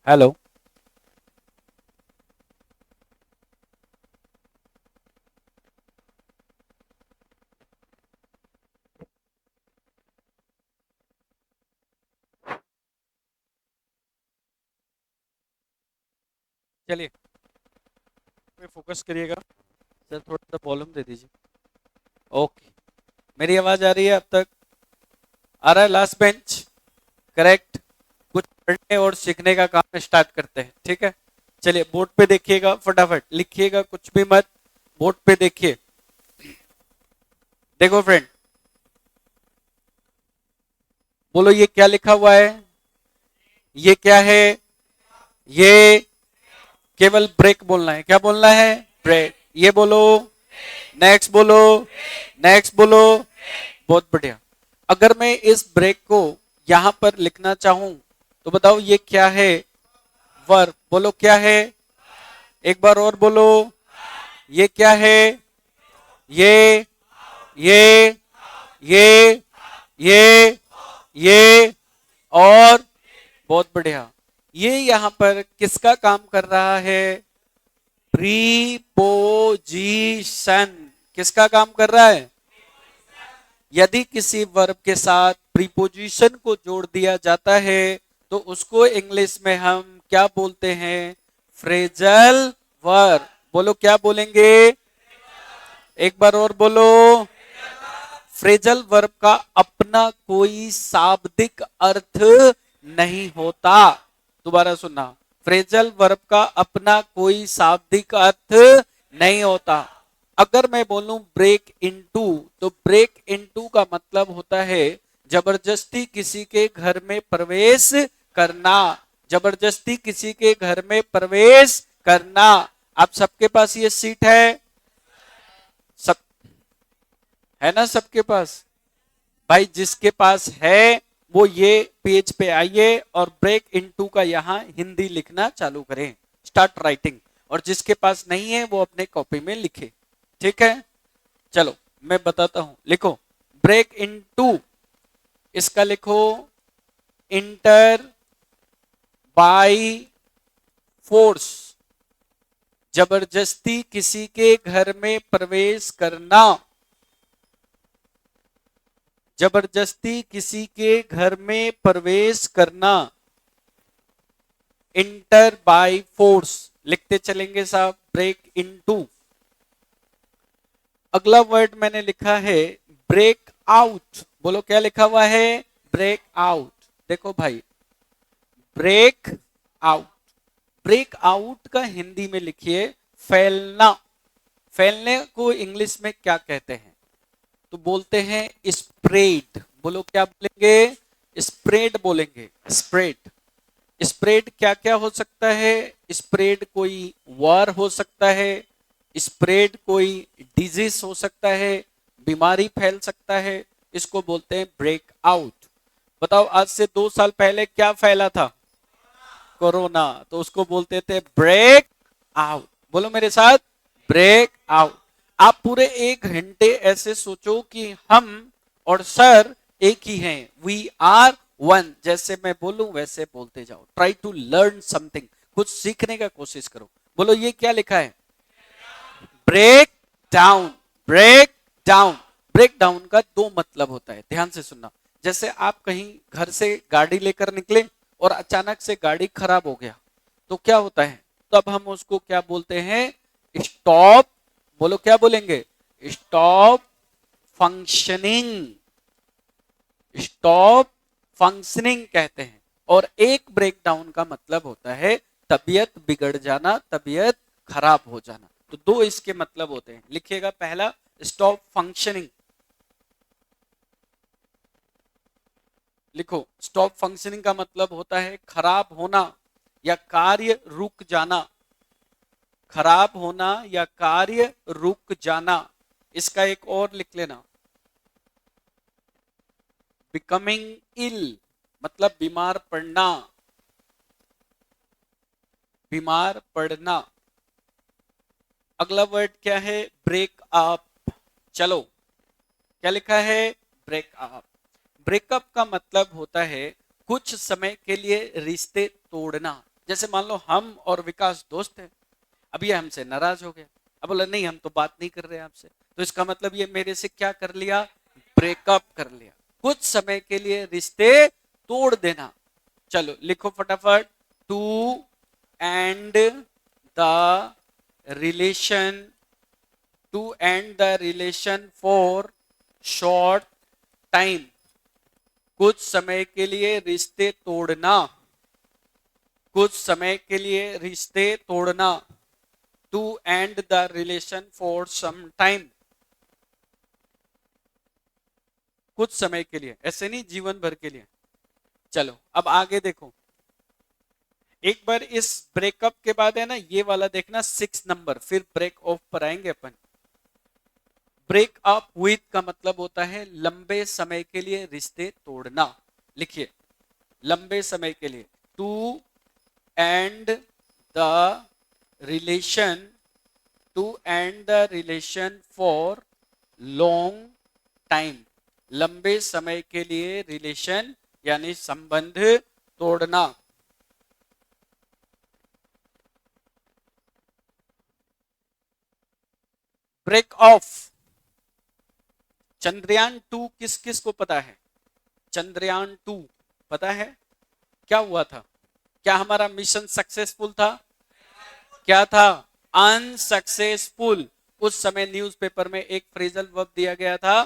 Hello. चलिए, पे focus करिएगा। सर थोड़ा सा वॉल्यूम दे दीजिए। ओके। मेरी आवाज आ रही है अब तक? आ रहा है लास्ट बेंच? करेक्ट। कुछ पढ़ने और सीखने का काम स्टार्ट करते हैं, ठीक है? चलिए, बोर्ड पे देखिएगा, फटाफट लिखिएगा, कुछ भी मत। बोर्ड पे देखिए। देखो फ्रेंड, बोलो ये क्या लिखा हुआ है? ये क्या है? ये केवल ब्रेक बोलना है। क्या बोलना है? ब्रेक। ये बोलो। नेक्स्ट बोलो। नेक्स्ट बोलो। बहुत बढ़िया। अगर मैं इस ब्रेक को यहां पर लिखना चाहूं तो बताओ ये क्या है? वर्ब। बोलो क्या है? एक बार और बोलो। ये क्या है? ये ये ये ये और बहुत बढ़िया। ये यहां पर किसका काम कर रहा है? प्रीपोजिशन। किसका काम कर रहा है? यदि किसी वर्ब के साथ प्रीपोजिशन को जोड़ दिया जाता है तो उसको इंग्लिश में हम क्या बोलते हैं? Phrasal verb. बोलो क्या बोलेंगे? एक बार और बोलो। फ्रेजल वर्ब का अपना कोई शाब्दिक अर्थ नहीं होता। दोबारा सुनना। फ्रेजल वर्ब का अपना कोई शाब्दिक अर्थ नहीं होता। अगर मैं बोलूं ब्रेक इनटू, तो ब्रेक इनटू का मतलब होता है जबरदस्ती किसी के घर में प्रवेश करना। जबरदस्ती किसी के घर में प्रवेश करना। आप सबके पास ये सीट है? सब है ना सबके पास? भाई जिसके पास है वो ये पेज पे आइए और ब्रेक इनटू का यहां हिंदी लिखना चालू करें। Start writing. और जिसके पास नहीं है वो अपने कॉपी में लिखे। ठीक है? चलो मैं बताता हूं। लिखो ब्रेक इनटू। इसका लिखो इंटर बाय फोर्स। जबरदस्ती किसी के घर में प्रवेश करना। जबरदस्ती किसी के घर में प्रवेश करना। Inter by force. लिखते चलेंगे साहब। Break into. अगला वर्ड मैंने लिखा है ब्रेक आउट। बोलो क्या लिखा हुआ है? Break out. देखो भाई, ब्रेक आउट। ब्रेक आउट का हिंदी में लिखिए फैलना। फैलने को इंग्लिश में क्या कहते हैं? तो बोलते हैं स्प्रेड। बोलो क्या बोलेंगे? स्प्रेड बोलेंगे। स्प्रेड। स्प्रेड क्या क्या हो सकता है? स्प्रेड कोई वार हो सकता है। स्प्रेड कोई डिजीज हो सकता है। बीमारी फैल सकता है। इसको बोलते हैं ब्रेक आउट। बताओ आज से 2 साल पहले क्या फैला था? कोरोना। तो उसको बोलते थे ब्रेक आउट। बोलो मेरे साथ, ब्रेक आउट। आप पूरे 1 घंटे ऐसे सोचो कि हम और सर एक ही हैं। We are one. जैसे मैं बोलूं वैसे बोलते जाओ। Try to learn something. कुछ सीखने का कोशिश करो। बोलो ये क्या लिखा है? Break down. Break down. Break down का 2 मतलब होता है, ध्यान से सुनना। जैसे आप कहीं घर से गाड़ी लेकर निकले और अचानक से गाड़ी खराब हो गया तो क्या होता है? तब हम उसको क्या बोलते हैं? स्टॉप। बोलो क्या बोलेंगे? Stop functioning. स्टॉप फंक्शनिंग कहते हैं। और एक ब्रेकडाउन का मतलब होता है तबीयत बिगड़ जाना, तबीयत खराब हो जाना। तो 2 इसके मतलब होते हैं। लिखिएगा पहला स्टॉप फंक्शनिंग। लिखो स्टॉप फंक्शनिंग का मतलब होता है खराब होना या कार्य रुक जाना। खराब होना या कार्य रुक जाना। इसका एक और लिख लेना, बिकमिंग इल। मतलब बीमार पड़ना। बीमार पड़ना। अगला वर्ड क्या है? Break up. चलो क्या लिखा है? Break up. ब्रेकअप का मतलब होता है कुछ समय के लिए रिश्ते तोड़ना। जैसे मान लो हम और विकास दोस्त हैं, अब ये हमसे नाराज हो गया, अब बोला नहीं हम तो बात नहीं कर रहे आपसे, तो इसका मतलब ये मेरे से क्या कर लिया, ब्रेकअप कर लिया। कुछ समय के लिए रिश्ते तोड़ देना। चलो लिखो फटाफट, to end the relation, to end the relation for short time, कुछ समय के लिए रिश्ते तोड़ना, कुछ समय के लिए रिश्ते तोड़ना, to end the relation for some time, कुछ समय के लिए, ऐसे नहीं जीवन भर के लिए। चलो अब आगे देखो, एक बार इस ब्रेकअप के बाद है ना ये वाला देखना 6 नंबर, फिर ब्रेक ऑफ पर आएंगे अपन। ब्रेक अप विथ का मतलब होता है लंबे समय के लिए रिश्ते तोड़ना। लिखिए, लंबे समय के लिए, to end the relation, to end the relation for long time, लंबे समय के लिए रिलेशन यानी संबंध तोड़ना। ब्रेक ऑफ, चंद्रयान 2 किस किस को पता है? चंद्रयान 2 पता है क्या हुआ था? क्या हमारा मिशन सक्सेसफुल था? क्या था? अनसक्सेसफुल। उस समय न्यूज़पेपर में एक फ्रेजल वर्ब दिया गया था,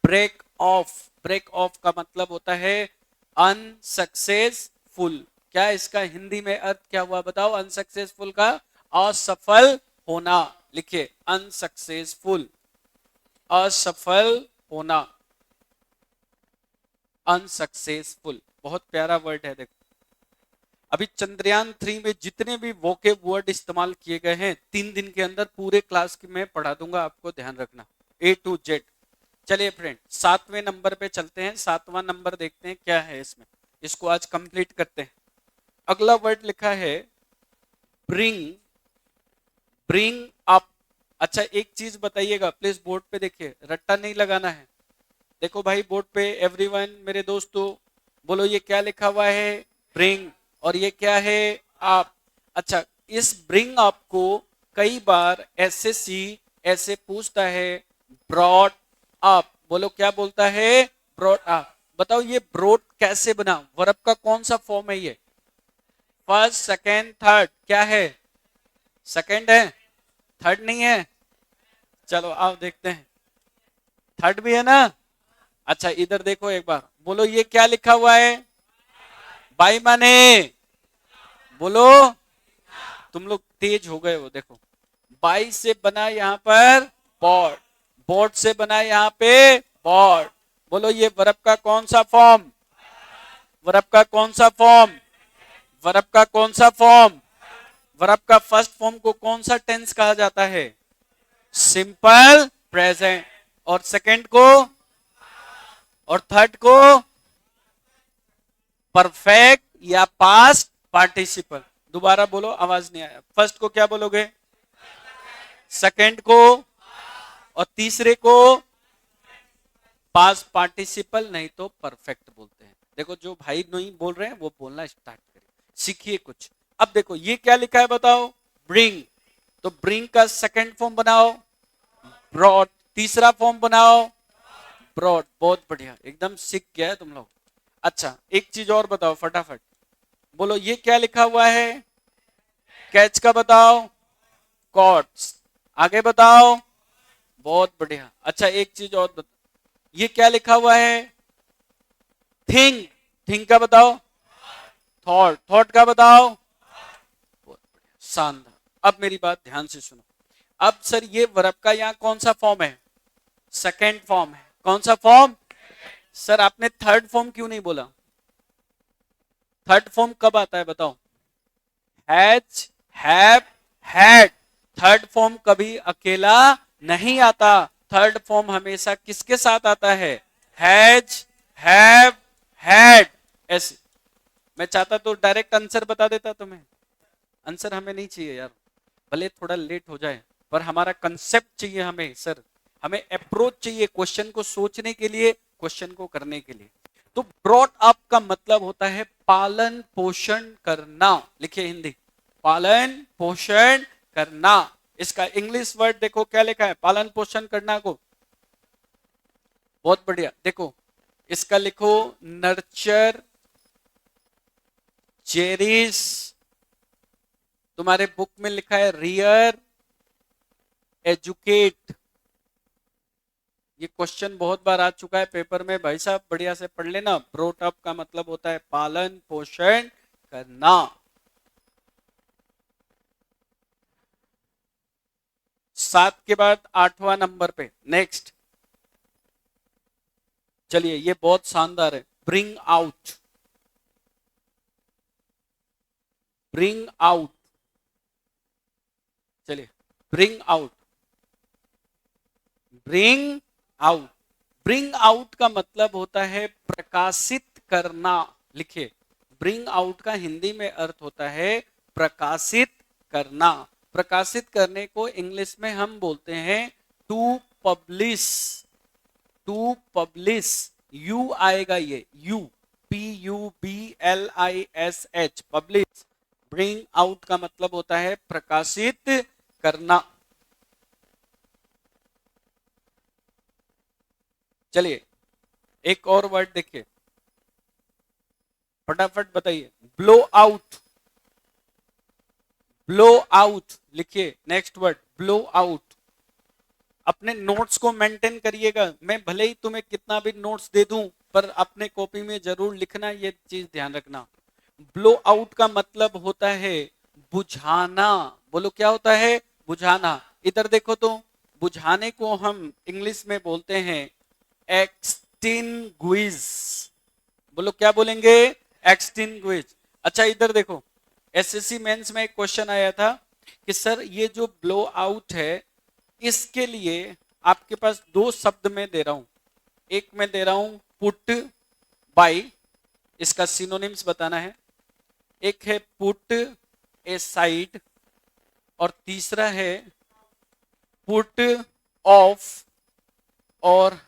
ब्रेक ऑफ। ब्रेक ऑफ का मतलब होता है अनसक्सेसफुल। क्या इसका हिंदी में अर्थ क्या हुआ बताओ? अनसक्सेसफुल का असफल होना। लिखिए, अनसक्सेसफुल, असफल होना, अनसक्सेसफुल। बहुत प्यारा वर्ड है। देखो अभी चंद्रयान 3 में जितने भी वोकेब वर्ड इस्तेमाल किए गए हैं 3 दिन के अंदर पूरे क्लास की मैं पढ़ा दूंगा, आपको ध्यान रखना, A to Z। चलिए फ्रेंड 7वें नंबर पे चलते हैं। 7वां नंबर देखते हैं क्या है इसमें, इसको आज कंप्लीट करते हैं। अगला वर्ड लिखा है ब्रिंग, ब्रिंग अप। अच्छा एक चीज बताइएगा प्लीज, बोर्ड पे देखिए, रट्टा नहीं लगाना है। देखो भाई बोर्ड पे, एवरीवन मेरे दोस्तों बोलो ये क्या लिखा हुआ है? ब्रिंग। और ये क्या है? अप। अच्छा इस ब्रिंग अप को कई बार एसएससी ऐसे पूछता है, ब्रॉट अप। बोलो क्या बोलता है? Brought up. बताओ ये ब्रॉट कैसे बना? वर्ब का कौन सा फॉर्म है ये? First, second, third? क्या है? सेकेंड है, थर्ड नहीं है। चलो आओ देखते हैं, थर्ड भी है ना। अच्छा इधर देखो एक बार, बोलो ये क्या लिखा हुआ है? बाई माने, बोलो, तुम लोग तेज हो गए हो। देखो बाई से बना यहाँ पर बोर्ड, बोर्ड से बना यहाँ पे बोर्ड। बोलो ये वर्ब का कौन सा फॉर्म? वर्ब का कौन सा फॉर्म? वर्ब का कौन सा फॉर्म? वर्ब का फर्स्ट फॉर्म को कौन सा टेंस कहा जाता है? Simple present. और सेकंड को, और थर्ड को परफेक्ट या पास्ट पार्टिसिपल। दोबारा बोलो, आवाज नहीं आया। फर्स्ट को क्या बोलोगे? सेकंड को, और तीसरे को पास्ट पार्टिसिपल, नहीं तो परफेक्ट बोलते हैं। देखो जो भाई नहीं बोल रहे हैं वो बोलना स्टार्ट करें, सीखिए कुछ। अब देखो ये क्या लिखा है बताओ? ब्रिंग। तो ब्रिंग का सेकंड फॉर्म बनाओ ब्रॉड, तीसरा फॉर्म बनाओ ब्रॉड। बहुत बढ़िया, एकदम सीख गया है तुम लोग। अच्छा एक चीज और बताओ फटाफट, बोलो ये क्या लिखा हुआ है? कैच का बताओ, कॉट्स। आगे बताओ, बहुत बढ़िया। अच्छा एक चीज और बताओ, ये क्या लिखा हुआ है? थिंक, थिंक का बताओ, थॉट, थॉट का बताओ, बहुत बढ़िया, शानदार। अब मेरी बात ध्यान से सुनो। अब सर ये वर्ब का यहाँ कौन सा फॉर्म है? सेकेंड फॉर्म है। कौन सा फॉर्म? सर आपने थर्ड फॉर्म क्यों नहीं बोला? थर्ड फॉर्म कब आता है बताओ? Has, have, had. Third form कभी अकेला नहीं आता, थर्ड फॉर्म हमेशा किसके साथ आता है? Has, have, had. ऐसे मैं चाहता तो डायरेक्ट आंसर बता देता तुम्हें, आंसर हमें नहीं चाहिए यार, भले थोड़ा लेट हो जाए पर हमारा कंसेप्ट चाहिए हमें। सर हमें अप्रोच चाहिए क्वेश्चन को सोचने के लिए, क्वेश्चन को करने के लिए। तो ब्रॉट अप का मतलब होता है पालन पोषण करना। लिखिए हिंदी, पालन पोषण करना। इसका इंग्लिश वर्ड देखो क्या लिखा है पालन पोषण करना को। बहुत बढ़िया, देखो इसका लिखो नर्चर, चेरिश, तुम्हारे बुक में लिखा है रियर, एजुकेट। ये क्वेश्चन बहुत बार आ चुका है पेपर में, भाई साहब बढ़िया से पढ़ लेना। ब्रोट अप का मतलब होता है पालन पोषण करना। 7 के बाद 8वां नंबर पे नेक्स्ट, चलिए ये बहुत शानदार है, ब्रिंग आउट। ब्रिंग आउट, चलिए bring out, bring out. Bring out का मतलब होता है प्रकाशित करना। लिखिए, ब्रिंग आउट का हिंदी में अर्थ होता है प्रकाशित करना। प्रकाशित करने को इंग्लिश में हम बोलते हैं to publish. To publish, U आएगा, ये U, PUBLISH, publish. Bring out का मतलब होता है प्रकाशित करना। चलिए एक और वर्ड देखिए, फटाफट बताइए, ब्लो आउट। ब्लो आउट, लिखिए नेक्स्ट वर्ड ब्लो आउट। अपने नोट्स को मेंटेन करिएगा, मैं भले ही तुम्हें कितना भी नोट्स दे दूं, पर अपने कॉपी में जरूर लिखना, ये चीज ध्यान रखना। ब्लो आउट का मतलब होता है बुझाना। बोलो क्या होता है, बुझाना। इधर देखो तो, बुझाने को हम इंग्लिश में बोलते हैं एक्सटिंग्विश। बोलो क्या बोलेंगे, एक्सटिंग्विश। अच्छा इधर देखो, एसएससी मेंस में एक क्वेश्चन आया था कि सर ये जो ब्लो आउट है, इसके लिए आपके पास दो शब्द में दे रहा हूं। एक में दे रहा हूं पुट बाई, इसका सिनोनिम्स बताना है। एक है पुट ए साइड, और तीसरा है पुट ऑफ, और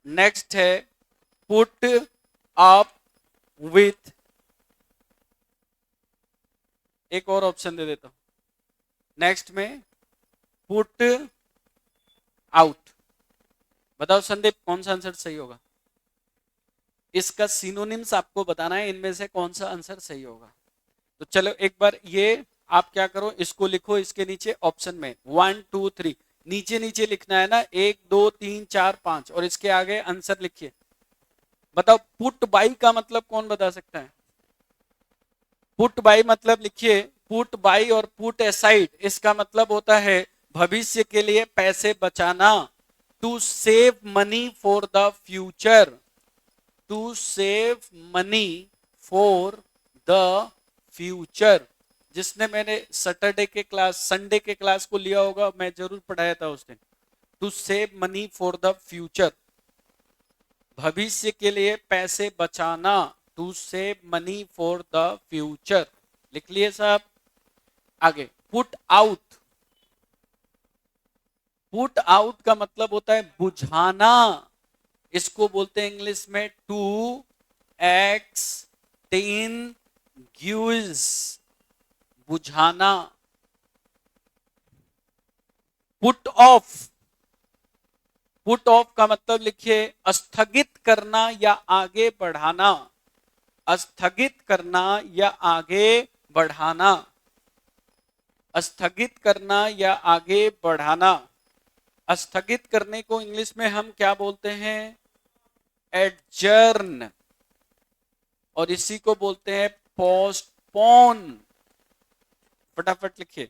नेक्स्ट है पुट अप विथ। एक और ऑप्शन दे देता हूं, नेक्स्ट में पुट आउट। बताओ संदीप कौन सा आंसर सही होगा। इसका सिनोनिम्स आपको बताना है, इनमें से कौन सा आंसर सही होगा। तो चलो एक बार ये आप क्या करो, इसको लिखो इसके नीचे ऑप्शन में 1 2 3, नीचे नीचे लिखना है ना, 1 2 3 4 5, और इसके आगे आंसर लिखिए। बताओ पुट बाई का मतलब कौन बता सकता है। पुट बाई मतलब लिखिए, पुट बाई और पुट एसाइड, इसका मतलब होता है भविष्य के लिए पैसे बचाना। To save money for the future. To save money for the future. जिसने मैंने सैटरडे के क्लास, संडे के क्लास को लिया होगा, मैं जरूर पढ़ाया था उस दिन। To save money for the future, भविष्य के लिए पैसे बचाना। To save money for the future, लिख लिए साहब। आगे पुट आउट। पुट आउट का मतलब होता है बुझाना। इसको बोलते हैं इंग्लिश में टू एक्सटिंग्विश, बुझाना। Put off. पुट ऑफ का मतलब लिखिए स्थगित करना या आगे बढ़ाना। स्थगित करना या आगे बढ़ाना। स्थगित करना या आगे बढ़ाना। स्थगित करने को इंग्लिश में हम क्या बोलते हैं, एडजर्न, और इसी को बोलते हैं पोस्टपोन। फटाफट लिखिए,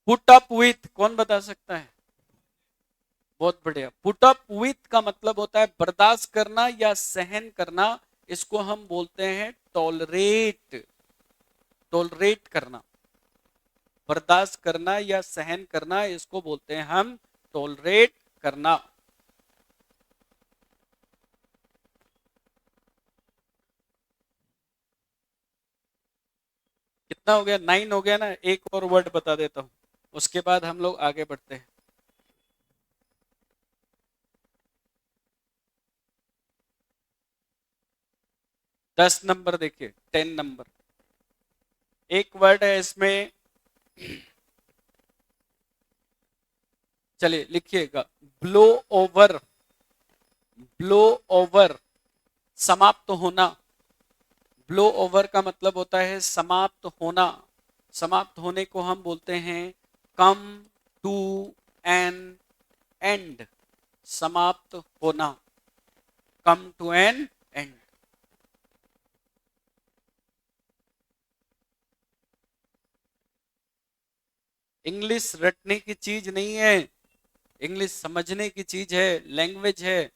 पुट अप विथ, कौन बता सकता है। बहुत बढ़िया, पुट अप विथ का मतलब होता है बर्दाश्त करना या सहन करना। इसको हम बोलते हैं टॉलरेट। टॉलरेट करना, बर्दाश्त करना या सहन करना, इसको बोलते हैं हम टॉलरेट करना। कितना हो गया, 9 हो गया ना। एक और वर्ड बता देता हूं, उसके बाद हम लोग आगे बढ़ते हैं। 10 नंबर देखिए, 10 नंबर। एक वर्ड है इसमें, चलिए लिखिएगा, ब्लो ओवर। ब्लो ओवर, समाप्त होना। ब्लो ओवर का मतलब होता है समाप्त होना। समाप्त होने को हम बोलते हैं कम टू एन एंड। समाप्त होना, come to an end. English रटने की चीज नहीं है, इंग्लिश समझने की चीज है, लैंग्वेज है।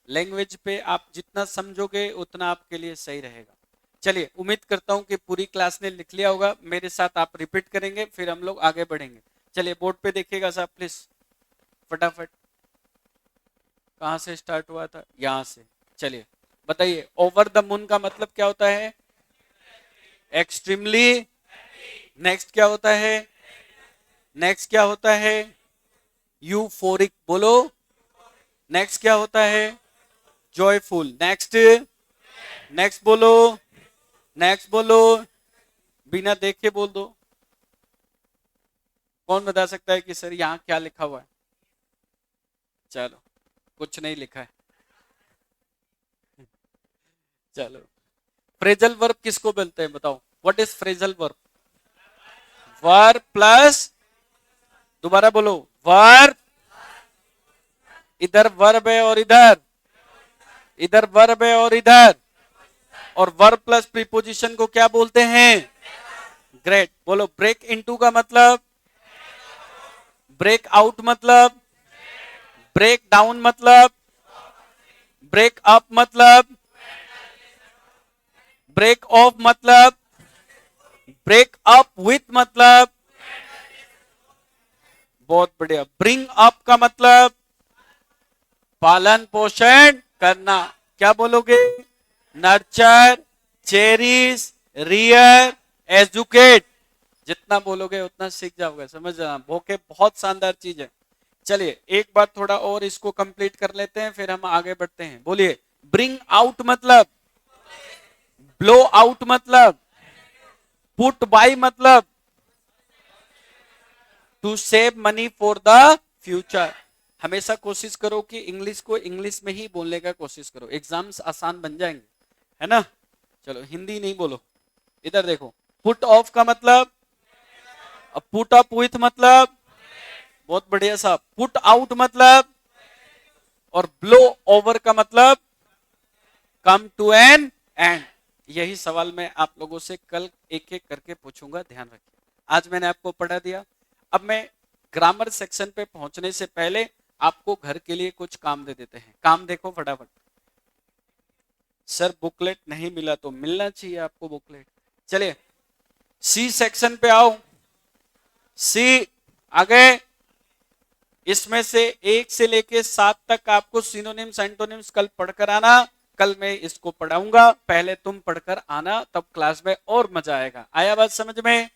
लैंग्वेज पे आप जितना समझोगे उतना आपके लिए सही रहेगा। चलिए, उम्मीद करता हूं कि पूरी क्लास ने लिख लिया होगा। मेरे साथ आप रिपीट करेंगे, फिर हम लोग आगे बढ़ेंगे। चलिए बोर्ड पे देखिएगा साहब प्लीज, फटाफट। कहां से स्टार्ट हुआ था? यहां से। चलिए बताइए, ओवर द मून का मतलब क्या होता है? एक्सट्रीमली। नेक्स्ट क्या होता है? नेक्स्ट क्या होता है? यूफोरिक। बोलो। नेक्स्ट क्या होता है? जॉयफुल। नेक्स्ट। नेक्स्ट बोलो। नेक्स्ट बोलो। बिना देखे बोल दो। कौन बता सकता है कि सर यहाँ क्या लिखा हुआ है? चलो, कुछ नहीं लिखा है। चलो, फ्रेजल वर्ब किसको बोलते हैं बताओ? What is phrasal verb? Verb plus, दोबारा बोलो, वर्ब। इधर वर्ब है और इधर, इधर वर्ब है और इधर, और वर्ब प्लस प्रीपोजिशन को क्या बोलते हैं? ग्रेट। बोलो, ब्रेक इनटू का मतलब, ब्रेक आउट मतलब, ब्रेक डाउन मतलब, ब्रेक अप मतलब, ब्रेक ऑफ मतलब, ब्रेक अप विथ मतलब। बहुत बढ़िया। ब्रिंग अप का मतलब पालन पोषण करना। क्या बोलोगे? Nurture, cherish, rear, educate. जितना बोलोगे उतना सीख जाओगे, समझ जाना। भूखे बहुत शानदार चीज है। चलिए एक बार थोड़ा और इसको कंप्लीट कर लेते हैं, फिर हम आगे बढ़ते हैं। बोलिए, ब्रिंग आउट मतलब, ब्लो आउट मतलब, पुट बाई मतलब, to save money for the future. हमेशा कोशिश करो कि इंग्लिश को इंग्लिश में ही बोलने का कोशिश करो, एग्जाम्स आसान बन जाएंगे, है ना? चलो हिंदी नहीं बोलो। इधर देखो, पुट ऑफ का मतलब, पुट अप विथ मतलब, बहुत बढ़िया साहब। पुट आउट मतलब, और ब्लो ओवर का मतलब कम टू एन एंड। यही सवाल मैं आप लोगों से कल एक एक करके पूछूंगा, ध्यान रखिए। आज मैंने आपको पढ़ा दिया। अब मैं ग्रामर सेक्शन पे पहुंचने से पहले आपको घर के लिए कुछ काम दे देते हैं। काम देखो फटाफट। सर बुकलेट नहीं मिला, तो मिलना चाहिए आपको बुकलेट। चलिए सी सेक्शन पे आओ। सी, आगे। इसमें से 1 से लेके 7 तक आपको सिनोनिम्स एंटोनिम्स कल पढ़कर आना। कल मैं इसको पढ़ाऊंगा, पहले तुम पढ़कर आना, तब क्लास में और मजा आएगा। आया बात समझ में?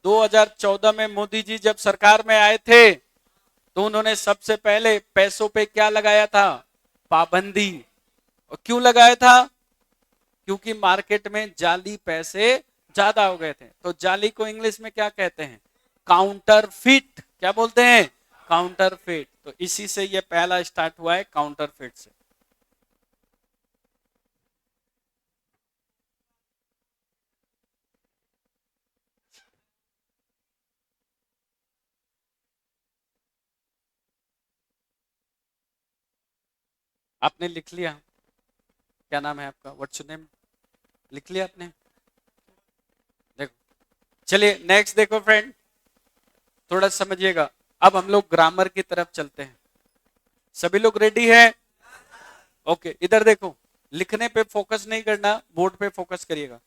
2014 में मोदी जी जब सरकार में आए थे, तो उन्होंने सबसे पहले पैसों पे क्या लगाया था? पाबंदी। और क्यों लगाया था? क्योंकि मार्केट में जाली पैसे ज्यादा हो गए थे। तो जाली को इंग्लिश में क्या कहते हैं? काउंटरफिट। क्या बोलते हैं? काउंटरफिट। तो इसी से ये पहला स्टार्ट हुआ है, काउंटरफिट से। आपने लिख लिया? क्या नाम है आपका? What's your name? लिख लिया आपने? देखो, चलिए नेक्स्ट देखो फ्रेंड, थोड़ा समझिएगा। अब हम लोग ग्रामर की तरफ चलते हैं। सभी लोग रेडी है? ओके, इधर देखो। लिखने पे फोकस नहीं करना, बोर्ड पे फोकस करिएगा।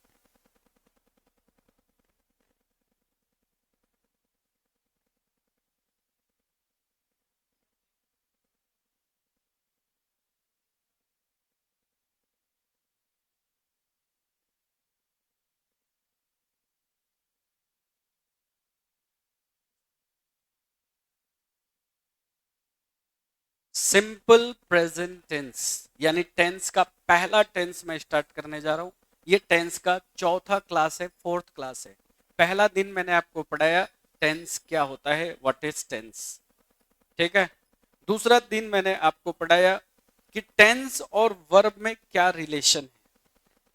सिंपल प्रेजेंट टेंस, यानी टेंस का पहला टेंस मैं स्टार्ट करने जा रहा हूं। ये टेंस का चौथा क्लास है, फोर्थ क्लास है। पहला दिन मैंने आपको पढ़ाया टेंस क्या होता है, व्हाट इज टेंस, ठीक है। दूसरा दिन मैंने आपको पढ़ाया कि टेंस और वर्ब में क्या रिलेशन है।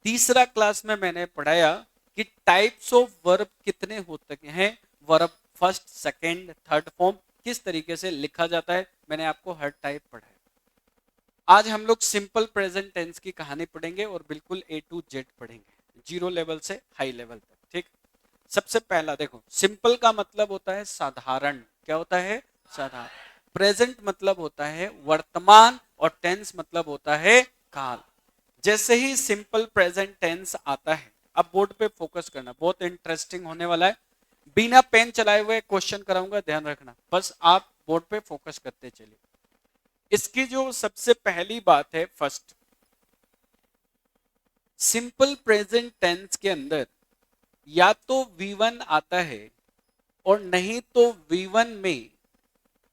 तीसरा क्लास में मैंने पढ़ाया कि टाइप्स ऑफ वर्ब कितने होते हैं, verb first second third form किस तरीके से लिखा जाता है, मैंने आपको हर टाइप पढ़ाया। आज हम लोग सिंपल प्रेजेंट टेंस की कहानी पढ़ेंगे और बिल्कुल A to Z पढ़ेंगे, जीरो लेवल से हाई लेवल तक, ठीक। सबसे पहला देखो, सिंपल का मतलब होता है साधारण, क्या होता है, साधारण। प्रेजेंट मतलब होता है वर्तमान और टेंस मतलब होता है काल। जैसे ही सिंपल प्रेजेंट टेंस आता है, अब बोर्ड पे फोकस करना, बहुत इंटरेस्टिंग होने वाला है। बिना पेन चलाए हुए क्वेश्चन कराऊंगा, ध्यान रखना, बस आप बोर्ड पे फोकस करते चलिए। इसकी जो सबसे पहली बात है, फर्स्ट, सिंपल प्रेजेंट टेंस के अंदर या तो V1 आता है और नहीं तो V1 में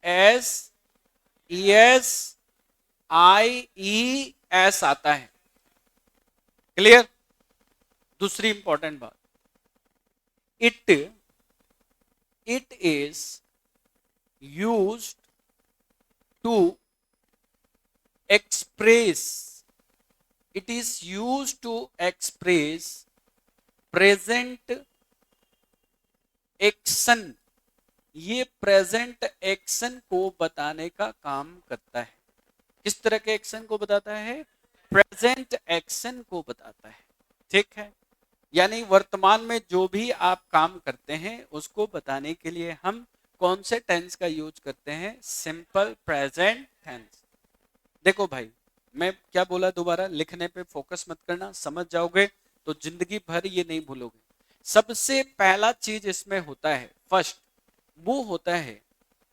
एस, ES, IES आता है। क्लियर। दूसरी इंपॉर्टेंट बात, it is used to express, it is used to express present action, ये प्रेजेंट एक्शन को बताने का काम करता है। किस तरह के एक्शन को बताता है, प्रेजेंट एक्शन को बताता है, ठीक है। यानी वर्तमान में जो भी आप काम करते हैं उसको बताने के लिए हम कौन से टेंस का यूज करते हैं, सिंपल प्रेजेंट टेंस। देखो भाई, मैं क्या बोला, दोबारा लिखने पे फोकस मत करना, समझ जाओगे तो जिंदगी भर ये नहीं भूलोगे। सबसे पहला चीज इसमें होता है, फर्स्ट, वो होता है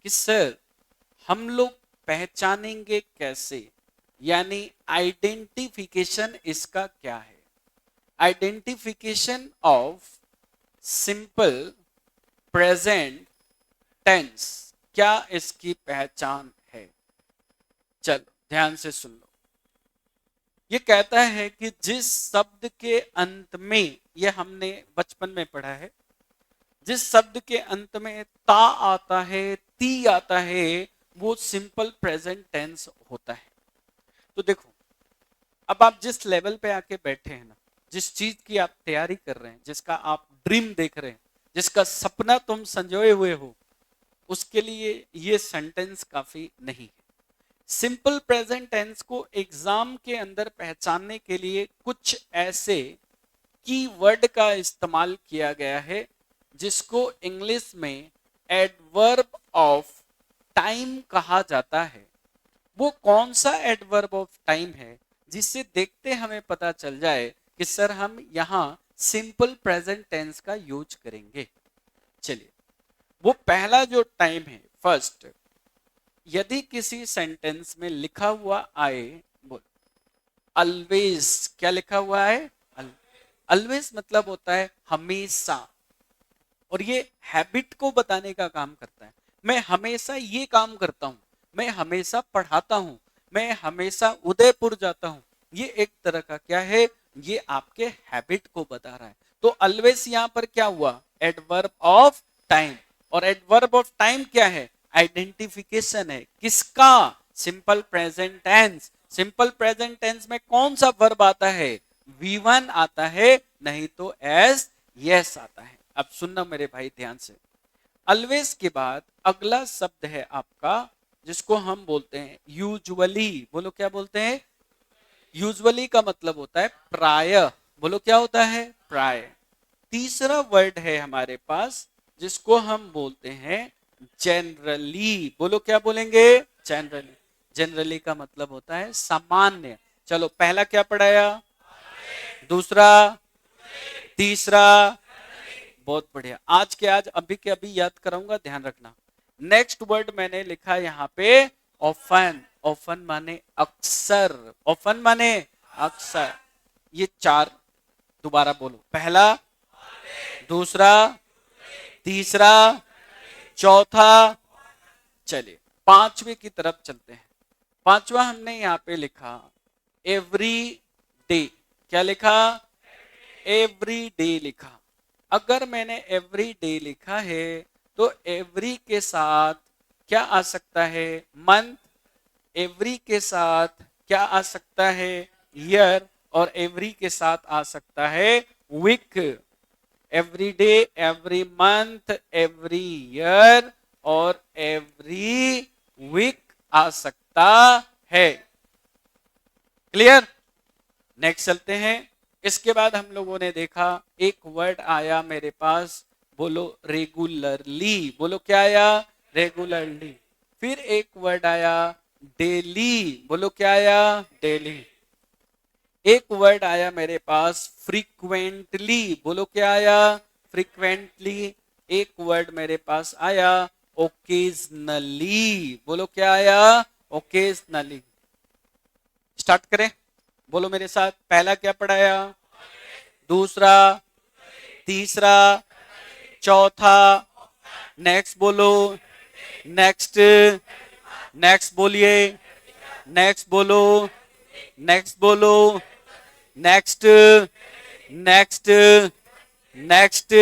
कि सर हम लोग पहचानेंगे कैसे, यानी आइडेंटिफिकेशन इसका क्या है। Identification of simple present tense, क्या इसकी पहचान है। चलो ध्यान से सुन लो। ये कहता है कि जिस शब्द के अंत में, ये हमने बचपन में पढ़ा है, जिस शब्द के अंत में ता आता है, ती आता है, वो सिंपल प्रेजेंट टेंस होता है। तो देखो, अब आप जिस लेवल पे आके बैठे हैं ना, जिस चीज की आप तैयारी कर रहे हैं, जिसका आप ड्रीम देख रहे हैं, जिसका सपना तुम संजोए हुए हो, उसके लिए ये सेंटेंस काफी नहीं है। सिंपल प्रेजेंट टेंस को एग्जाम के अंदर पहचानने के लिए कुछ ऐसे कीवर्ड का इस्तेमाल किया गया है जिसको इंग्लिश में एडवर्ब ऑफ टाइम कहा जाता है। वो कौन सा एडवर्ब ऑफ टाइम है जिससे देखते हमें पता चल जाए कि सर हम यहां सिंपल प्रेजेंट टेंस का यूज करेंगे। चलिए, वो पहला जो टाइम है, फर्स्ट, यदि किसी सेंटेंस में लिखा हुआ आए, बोल ऑलवेज, क्या लिखा हुआ है, ऑलवेज मतलब होता है हमेशा, और ये हैबिट को बताने का काम करता है। मैं हमेशा ये काम करता हूं, मैं हमेशा पढ़ाता हूं, मैं हमेशा उदयपुर जाता हूं, ये एक तरह का क्या है, ये आपके हैबिट को बता रहा है। तो ऑलवेज यहां पर क्या हुआ, एडवर्ब ऑफ टाइम, और एडवर्ब ऑफ टाइम क्या है, आइडेंटिफिकेशन है, किसका, simple present tense. Simple present tense में कौन सा वर्ब आता है, V1 आता है, नहीं तो एस, यस आता है। अब सुनना मेरे भाई ध्यान से, ऑलवेज के बाद अगला शब्द है आपका जिसको हम बोलते हैं यूजुअली। बोलो क्या बोलते हैं, यूजुअली का मतलब होता है प्राय। बोलो क्या होता है, प्राय। तीसरा वर्ड है हमारे पास जिसको हम बोलते हैं जनरली। बोलो क्या बोलेंगे, जनरली। जनरली का मतलब होता है सामान्य। चलो पहला क्या पढ़ाया, दूसरा, तीसरा, बहुत बढ़िया। आज के आज, अभी के अभी याद कराऊंगा, ध्यान रखना। नेक्स्ट वर्ड मैंने लिखा यहाँ पे ऑफन। ऑफन माने अक्सर, ऑफन माने अक्सर। ये चार, दोबारा बोलो, पहला, दूसरा, तीसरा, चौथा। चलिए पांचवे की तरफ चलते हैं। पांचवा हमने यहाँ पे लिखा एवरी डे, क्या लिखा, एवरी डे लिखा। अगर मैंने एवरी डे लिखा है तो एवरी के साथ क्या आ सकता है? मंथ। एवरी के साथ क्या आ सकता है? ईयर। और एवरी के साथ आ सकता है week. Every day, every month, every year और एवरी वीक आ सकता है। क्लियर? नेक्स्ट चलते हैं। इसके बाद हम लोगों ने देखा एक वर्ड आया मेरे पास, बोलो रेगुलरली। बोलो क्या आया? रेगुलरली। फिर एक वर्ड आया डेली। बोलो क्या आया? डेली। एक वर्ड आया मेरे पास फ्रीक्वेंटली। बोलो क्या आया? फ्रीक्वेंटली। एक वर्ड मेरे पास आया ओकेजनली। बोलो क्या आया? ओकेजनली। स्टार्ट करें? बोलो मेरे साथ। पहला क्या पढ़ाया? दूसरा, तीसरा, चौथा। नेक्स्ट बोलो। नेक्स्ट। नेक्स्ट बोलिए। नेक्स्ट बोलो। नेक्स्ट बोलो। नेक्स्ट। नेक्स्ट। नेक्स्ट।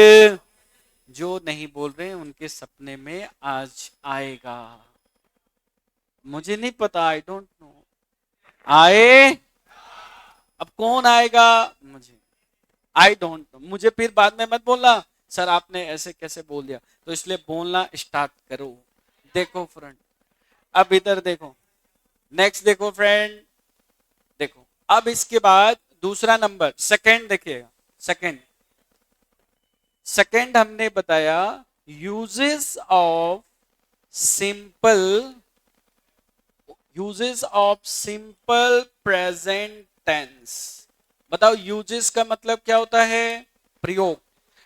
जो नहीं बोल रहे उनके सपने में आज आएगा। मुझे नहीं पता, आई डोंट नो। आए? अब कौन आएगा? मुझे आई डोंट नो। मुझे फिर बाद में मत बोलना सर आपने ऐसे कैसे बोल दिया, तो इसलिए बोलना स्टार्ट करो। देखो फ्रेंड, अब इधर देखो। नेक्स्ट देखो फ्रेंड। देखो अब इसके बाद दूसरा नंबर सेकंड देखिएगा। सेकंड। सेकंड हमने बताया uses of simple, uses of simple present tense. बताओ यूजेस का मतलब क्या होता है? प्रयोग।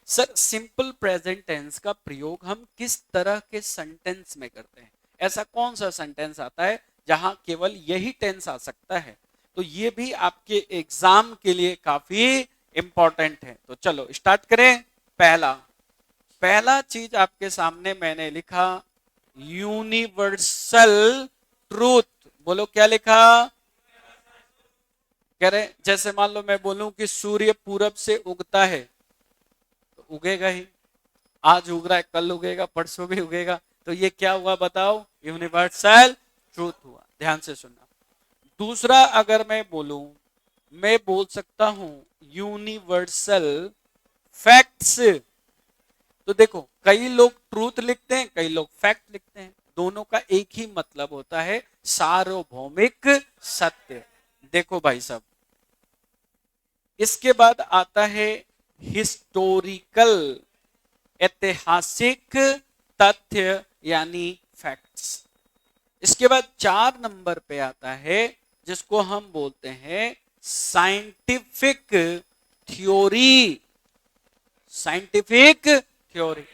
सर सिंपल प्रेजेंट टेंस का प्रयोग हम किस तरह के सेंटेंस में करते हैं? ऐसा कौन सा सेंटेंस आता है जहां केवल यही टेंस आ सकता है? तो ये भी आपके एग्जाम के लिए काफी इंपॉर्टेंट है। तो चलो स्टार्ट करें। पहला पहला चीज आपके सामने मैंने लिखा यूनिवर्सल ट्रूथ। बोलो क्या लिखा? कह रहे जैसे मान लो मैं बोलूं कि सूर्य पूरब से उगता है, तो उगेगा ही। आज उग रहा है, कल उगेगा, परसों भी उगेगा। तो ये क्या हुआ बताओ? यूनिवर्सल ट्रूथ हुआ। ध्यान से सुनना। दूसरा अगर मैं बोलूं, मैं बोल सकता हूं यूनिवर्सल फैक्ट्स। तो देखो कई लोग ट्रूथ लिखते हैं, कई लोग फैक्ट लिखते हैं। दोनों का एक ही मतलब होता है सार्वभौमिक सत्य। देखो भाई साहब, इसके बाद आता है हिस्टोरिकल, ऐतिहासिक तथ्य यानी फैक्ट्स। इसके बाद 4 नंबर पे आता है जिसको हम बोलते हैं साइंटिफिक थ्योरी। Scientific theory.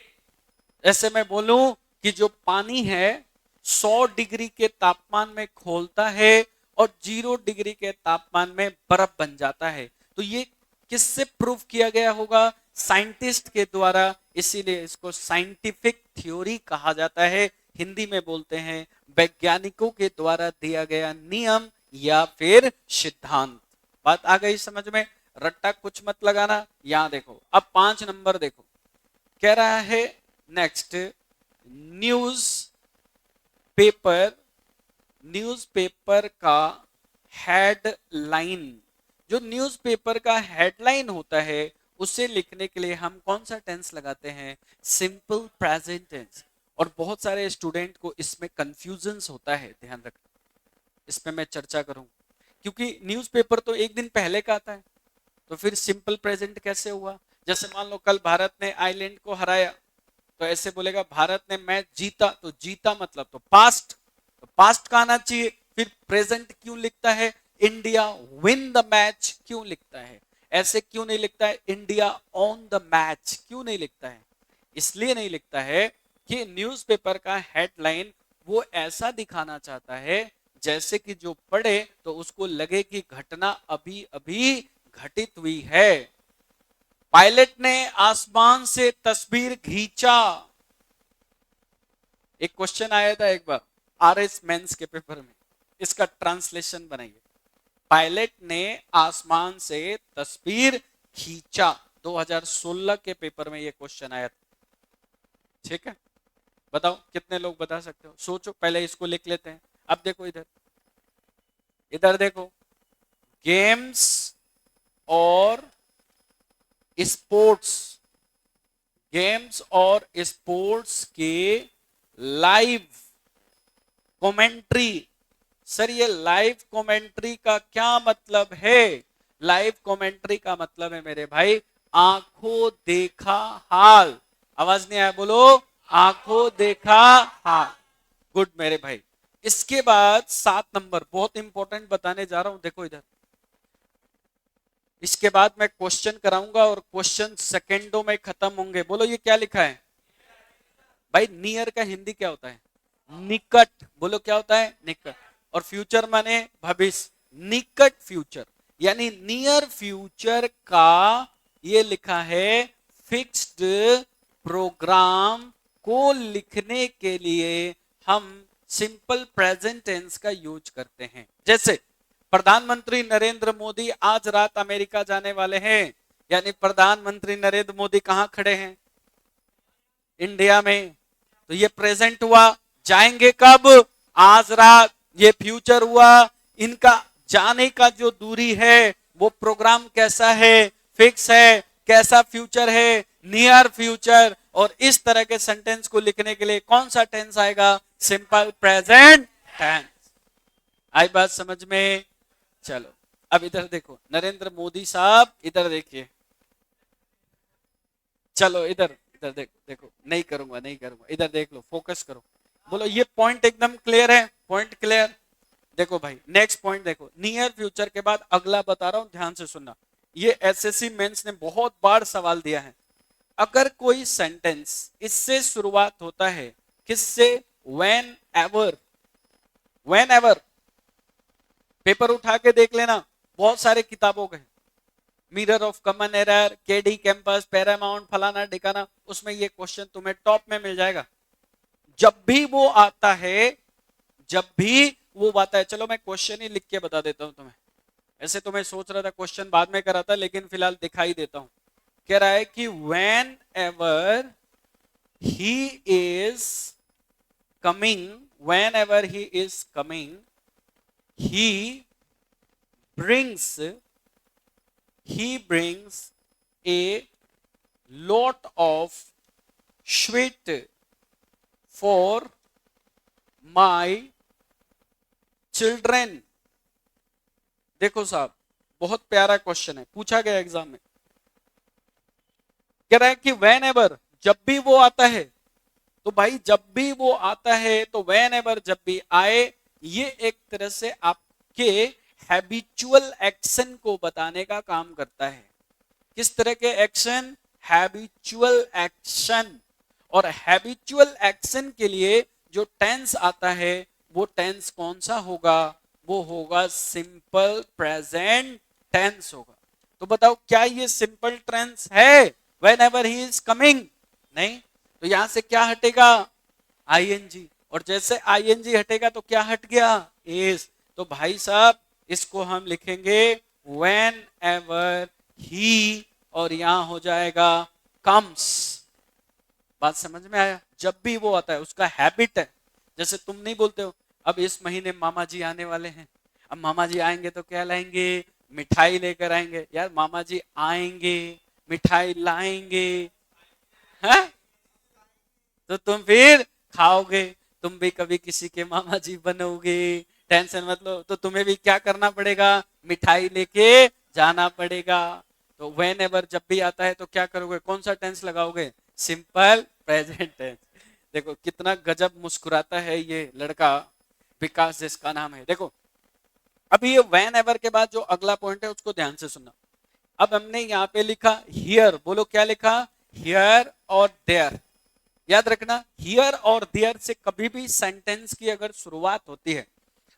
ऐसे मैं बोलूं कि जो पानी है 100 डिग्री के तापमान में खोलता है और 0 डिग्री के तापमान में बर्फ बन जाता है, तो ये किससे प्रूव किया गया होगा? साइंटिस्ट के द्वारा। इसीलिए इसको साइंटिफिक थ्योरी कहा जाता है। हिंदी में बोलते हैं वैज्ञानिकों के द्वारा दिया गया नियम या फिर सिद्धांत। बात आ गई समझ में? रट्टा कुछ मत लगाना। यहां देखो अब 5 नंबर देखो। कह रहा है नेक्स्ट न्यूज पेपर, न्यूज़पेपर का हेडलाइन। जो न्यूज़पेपर का हेडलाइन होता है उसे लिखने के लिए हम कौन सा टेंस लगाते हैं? Simple present tense. और बहुत सारे स्टूडेंट को इसमें कंफ्यूजन होता है, ध्यान रखना। इस पे मैं चर्चा करूं, क्योंकि न्यूज़पेपर तो एक दिन पहले का आता है, तो फिर सिंपल प्रेजेंट कैसे हुआ? जैसे मान लो कल भारत ने आयरलैंड को हराया, तो ऐसे बोलेगा भारत ने मैच जीता, तो जीता मतलब तो पास्ट, तो पास्ट का आना चाहिए। फिर प्रेजेंट क्यों लिखता है? इंडिया विन द मैच क्यों लिखता है? ऐसे क्यों नहीं लिखता है इंडिया ऑन द मैच? क्यों नहीं लिखता है? इसलिए नहीं लिखता है कि न्यूज़पेपर का हेडलाइन वो ऐसा दिखाना चाहता है जैसे कि जो पढ़े तो उसको लगे कि घटना अभी अभी घटित हुई है। पायलट ने आसमान से तस्वीर खींचा। एक क्वेश्चन आया था एक बार आरएस मेंस के पेपर में, इसका ट्रांसलेशन बनाइए। पायलट ने आसमान से तस्वीर खींचा। 2016 के पेपर में ये क्वेश्चन आया था। ठीक है, बताओ कितने लोग बता सकते हो? सोचो, पहले इसको लिख लेते हैं। अब देखो इधर, इधर देखो, गेम्स और स्पोर्ट्स, गेम्स और स्पोर्ट्स के लाइव कमेंट्री। सर ये लाइव कमेंट्री का क्या मतलब है? लाइव कमेंट्री का मतलब है मेरे भाई आंखों देखा हाल। आवाज नहीं आया, बोलो आंखों देखा हाल। गुड मेरे भाई। इसके बाद 7 नंबर बहुत इंपॉर्टेंट बताने जा रहा हूं, देखो इधर। इसके बाद मैं क्वेश्चन कराऊंगा और क्वेश्चन सेकेंडों में खत्म होंगे। बोलो ये क्या लिखा है भाई? नियर का हिंदी क्या होता है? निकट। बोलो क्या होता है? निकट। और फ्यूचर माने भविष्य, निकट फ्यूचर यानी नियर फ्यूचर का ये लिखा है फिक्स्ड प्रोग्राम को लिखने के लिए हम सिंपल प्रेजेंट टेंस का यूज करते हैं। जैसे प्रधानमंत्री नरेंद्र मोदी आज रात अमेरिका जाने वाले हैं, यानी प्रधानमंत्री नरेंद्र मोदी कहां खड़े हैं? इंडिया में। तो ये प्रेजेंट हुआ। जाएंगे कब? आज रात। ये फ्यूचर हुआ। इनका जाने का जो दूरी है वो प्रोग्राम कैसा है? फिक्स है। कैसा फ्यूचर है? Near future. और इस तरह के सेंटेंस को लिखने के लिए कौन सा टेंस आएगा? Simple present tense. आई बात समझ में? चलो अब इधर देखो, नरेंद्र मोदी साहब इधर देखिए। चलो इधर इधर देखो, देखो नहीं करूंगा, नहीं करूंगा, इधर देख लो, फोकस करो। बोलो ये पॉइंट एकदम क्लियर है? Point clear? देखो भाई नेक्स्ट पॉइंट देखो, नियर फ्यूचर के बाद अगला बता रहा हूं, ध्यान से सुनना। ये एसएससी मेंस ने बहुत बार सवाल दिया है। अगर कोई सेंटेंस इससे शुरुआत होता है, किससे? When ever. When ever paper उठा के देख लेना, बहुत सारे किताबों के, mirror of common error, KD campus, Paramount, फलाना ठिकाना, उसमें ये क्वेश्चन तुम्हें टॉप में मिल जाएगा। जब भी वो आता है, जब भी वो आता है, चलो मैं क्वेश्चन ही लिख के बता देता हूं तुम्हें। ऐसे तो मैं सोच रहा था क्वेश्चन बाद में करा था, लेकिन फिलहाल दिखाई देता हूं। कह रहा है कि when ever he is coming, when ever he is coming, he brings a lot of sweet for my children। देखो साहब बहुत प्यारा क्वेश्चन है, पूछा गया एग्जाम में। कह रहा है कि वेन एवर, जब भी वो आता है, तो भाई जब भी वो आता है, तो वेन एवर जब भी आए, ये एक तरह से आपके हैबिचुअल एक्शन को बताने का काम करता है। किस तरह के एक्शन? Habitual action. और हैबिचुअल एक्शन के लिए जो टेंस आता है वो टेंस कौन सा होगा? वो होगा सिंपल प्रेजेंट टेंस होगा। तो बताओ क्या ये सिंपल टेंस है when ever he is coming? नहीं। तो यहां से क्या हटेगा? आईएनजी। और जैसे आईएनजी हटेगा तो क्या हट गया? इज। तो भाई साहब इसको हम लिखेंगे व्हेन एवर ही, और यहां हो जाएगा कम्स। बात समझ में आया? जब भी वो आता है, उसका हैबिट है। जैसे तुम नहीं बोलते हो अब इस महीने मामा जी आने वाले हैं, अब मामा जी आएंगे तो क्या लाएंगे? मिठाई लेकर आएंगे। यार मामा जी आएंगे, मिठाई लाएंगे, है? तो तुम फिर खाओगे। तुम भी कभी किसी के मामा जी बनोगे, टेंशन मत लो। तो तुम्हें भी क्या करना पड़ेगा? मिठाई लेके जाना पड़ेगा। तो व्हेन एवर जब भी आता है तो क्या करोगे? कौन सा टेंस लगाओगे? Simple present tense. देखो कितना गजब मुस्कुराता है ये लड़का, विकास जिसका नाम है। देखो अभी ये व्हेन एवर के बाद जो अगला पॉइंट है उसको ध्यान से सुनना। अब हमने यहाँ पे लिखा हियर। बोलो क्या लिखा? हियर और देयर। याद रखना हियर और देयर से कभी भी सेंटेंस की अगर शुरुआत होती है,